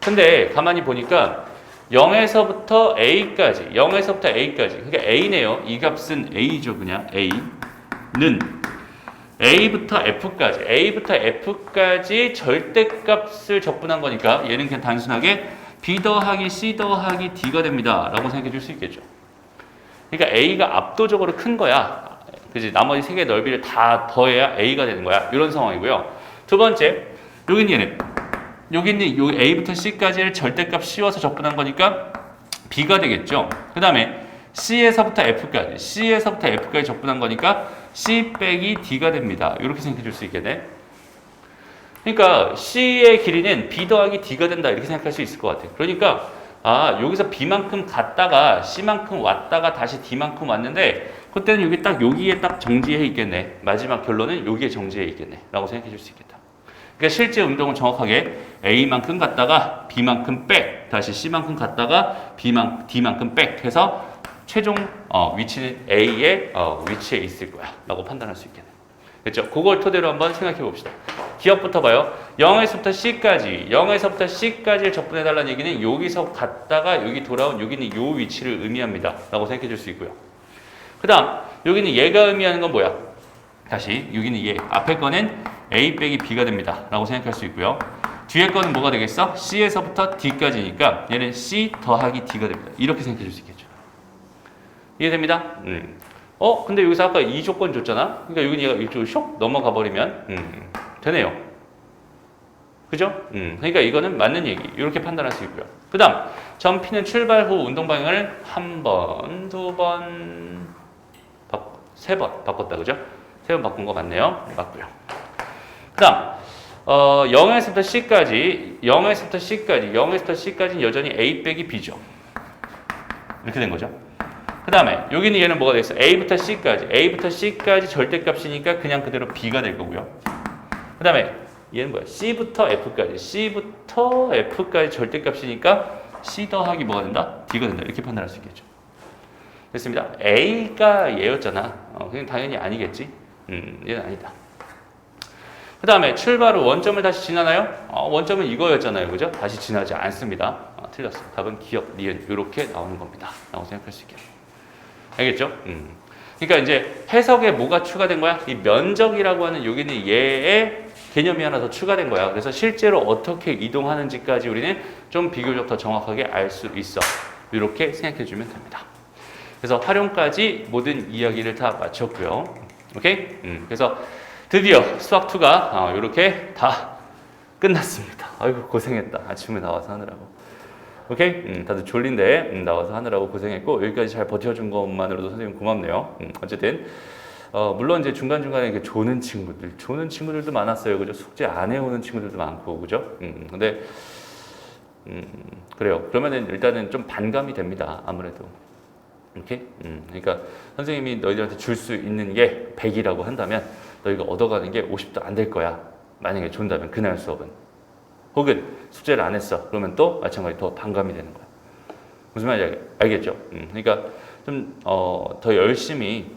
근데 가만히 보니까 0에서부터 A까지, 그러니까 A네요. 이 값은 A죠, 그냥 A는 A부터 F까지 절대값을 적분한 거니까 얘는 그냥 단순하게 B 더하기 C 더하기 D가 됩니다 라고 생각해 줄 수 있겠죠. 그러니까 A가 압도적으로 큰 거야. 그지? 나머지 세 개의 넓이를 다 더해야 A가 되는 거야. 이런 상황이고요. 두 번째, 여기는 요 A부터 C까지를 절대값 씌워서 적분한 거니까 B가 되겠죠. 그 다음에 C에서부터 F까지 적분한 거니까 C 빼기 D가 됩니다. 이렇게 생각해 줄 수 있겠네. 그러니까 C의 길이는 B 더하기 D가 된다 이렇게 생각할 수 있을 것 같아. 그러니까 여기서 B만큼 갔다가 C만큼 왔다가 다시 D만큼 왔는데, 그때는 여기에 딱 정지해 있겠네. 마지막 결론은 여기에 정지해 있겠네 라고 생각해 줄 수 있겠다. 그러니까 실제 운동은 정확하게 A만큼 갔다가 B만큼 백, 다시 C만큼 갔다가 D만큼 백 해서 최종 위치는 A의 위치에 있을 거야 라고 판단할 수 있겠네. 그렇죠? 그걸 토대로 한번 생각해 봅시다. 기억부터 봐요. 0에서부터 C까지를 적분해달라는 얘기는 여기서 갔다가 여기 돌아온 여기는 이 위치를 의미합니다 라고 생각해 줄 수 있고요. 그 다음 여기는 얘가 의미하는 건 뭐야? 다시 여기는 얘, 앞에 거는 A 빼기 B가 됩니다 라고 생각할 수 있고요. 뒤에 거는 뭐가 되겠어? C에서부터 D까지니까 얘는 C 더하기 D가 됩니다. 이렇게 생각해 줄 수 있겠죠. 이해됩니다? 근데 여기서 아까 이 조건 줬잖아? 그러니까 여기는 얘가 이쪽으로 슉 넘어가 버리면 되네요. 그죠? 그러니까 이거는 맞는 얘기. 이렇게 판단할 수 있고요. 그 다음 점 P는 출발 후 운동 방향을 한 번, 두 번, 세 번 바꿨다. 그죠? 세 번 바꾼 거 맞네요. 맞고요. 그 다음 0에서부터 C까지는 여전히 A 빼기 B죠. 이렇게 된 거죠. 그 다음에 여기는 얘는 뭐가 되겠어? A부터 C까지 절대값이니까 그냥 그대로 B가 될 거고요. 그 다음에 얘는 뭐야? C부터 F까지 절대값이니까 C 더하기 뭐가 된다? D가 된다. 이렇게 판단할 수 있겠죠. 됐습니다. A가 얘였잖아. 그냥 당연히 아니겠지. 얘는 아니다. 그 다음에 출발 후 원점을 다시 지나나요? 원점은 이거였잖아요. 그죠? 다시 지나지 않습니다. 틀렸어. 답은 기억, 니은 이렇게 나오는 겁니다. 라고 생각할 수 있겠죠. 알겠죠? 그러니까 이제 해석에 뭐가 추가된 거야? 이 면적이라고 하는 여기는 얘의 개념이 하나 더 추가된 거야. 그래서 실제로 어떻게 이동하는지까지 우리는 좀 비교적 더 정확하게 알 수 있어. 이렇게 생각해 주면 됩니다. 그래서 활용까지 모든 이야기를 다 마쳤고요. 오케이? 그래서 드디어 수학2가 이렇게 다 끝났습니다. 아이고 고생했다. 아침에 나와서 하느라고. 오케이? 다들 졸린데 나와서 하느라고 고생했고 여기까지 잘 버텨준 것만으로도 선생님 고맙네요. 어쨌든 물론 이제 중간중간에 이렇게 조는 친구들도 많았어요. 그죠? 숙제 안 해오는 친구들도 많고, 그죠? 근데 그래요. 그러면은 일단은 좀 반감이 됩니다. 아무래도. 이렇게? 그러니까 선생님이 너희들한테 줄 수 있는 게 100이라고 한다면 너희가 얻어가는 게 50도 안 될 거야. 만약에 준다면 그날 수업은. 혹은 숙제를 안 했어. 그러면 또 마찬가지 더 반감이 되는 거야. 무슨 말인지 알겠죠? 그러니까 좀 더 열심히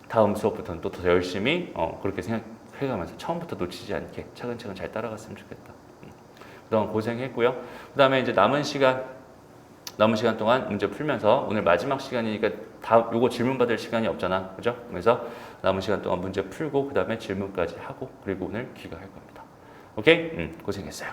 다음 수업부터는 또 더 열심히 그렇게 생각해가면서 처음부터 놓치지 않게 차근차근 잘 따라갔으면 좋겠다. 그동안 고생했고요. 그 다음에 이제 남은 시간 동안 문제 풀면서 오늘 마지막 시간이니까 요거 질문 받을 시간이 없잖아. 그죠? 그래서 남은 시간 동안 문제 풀고 그 다음에 질문까지 하고 그리고 오늘 귀가할 겁니다. 오케이? 고생했어요.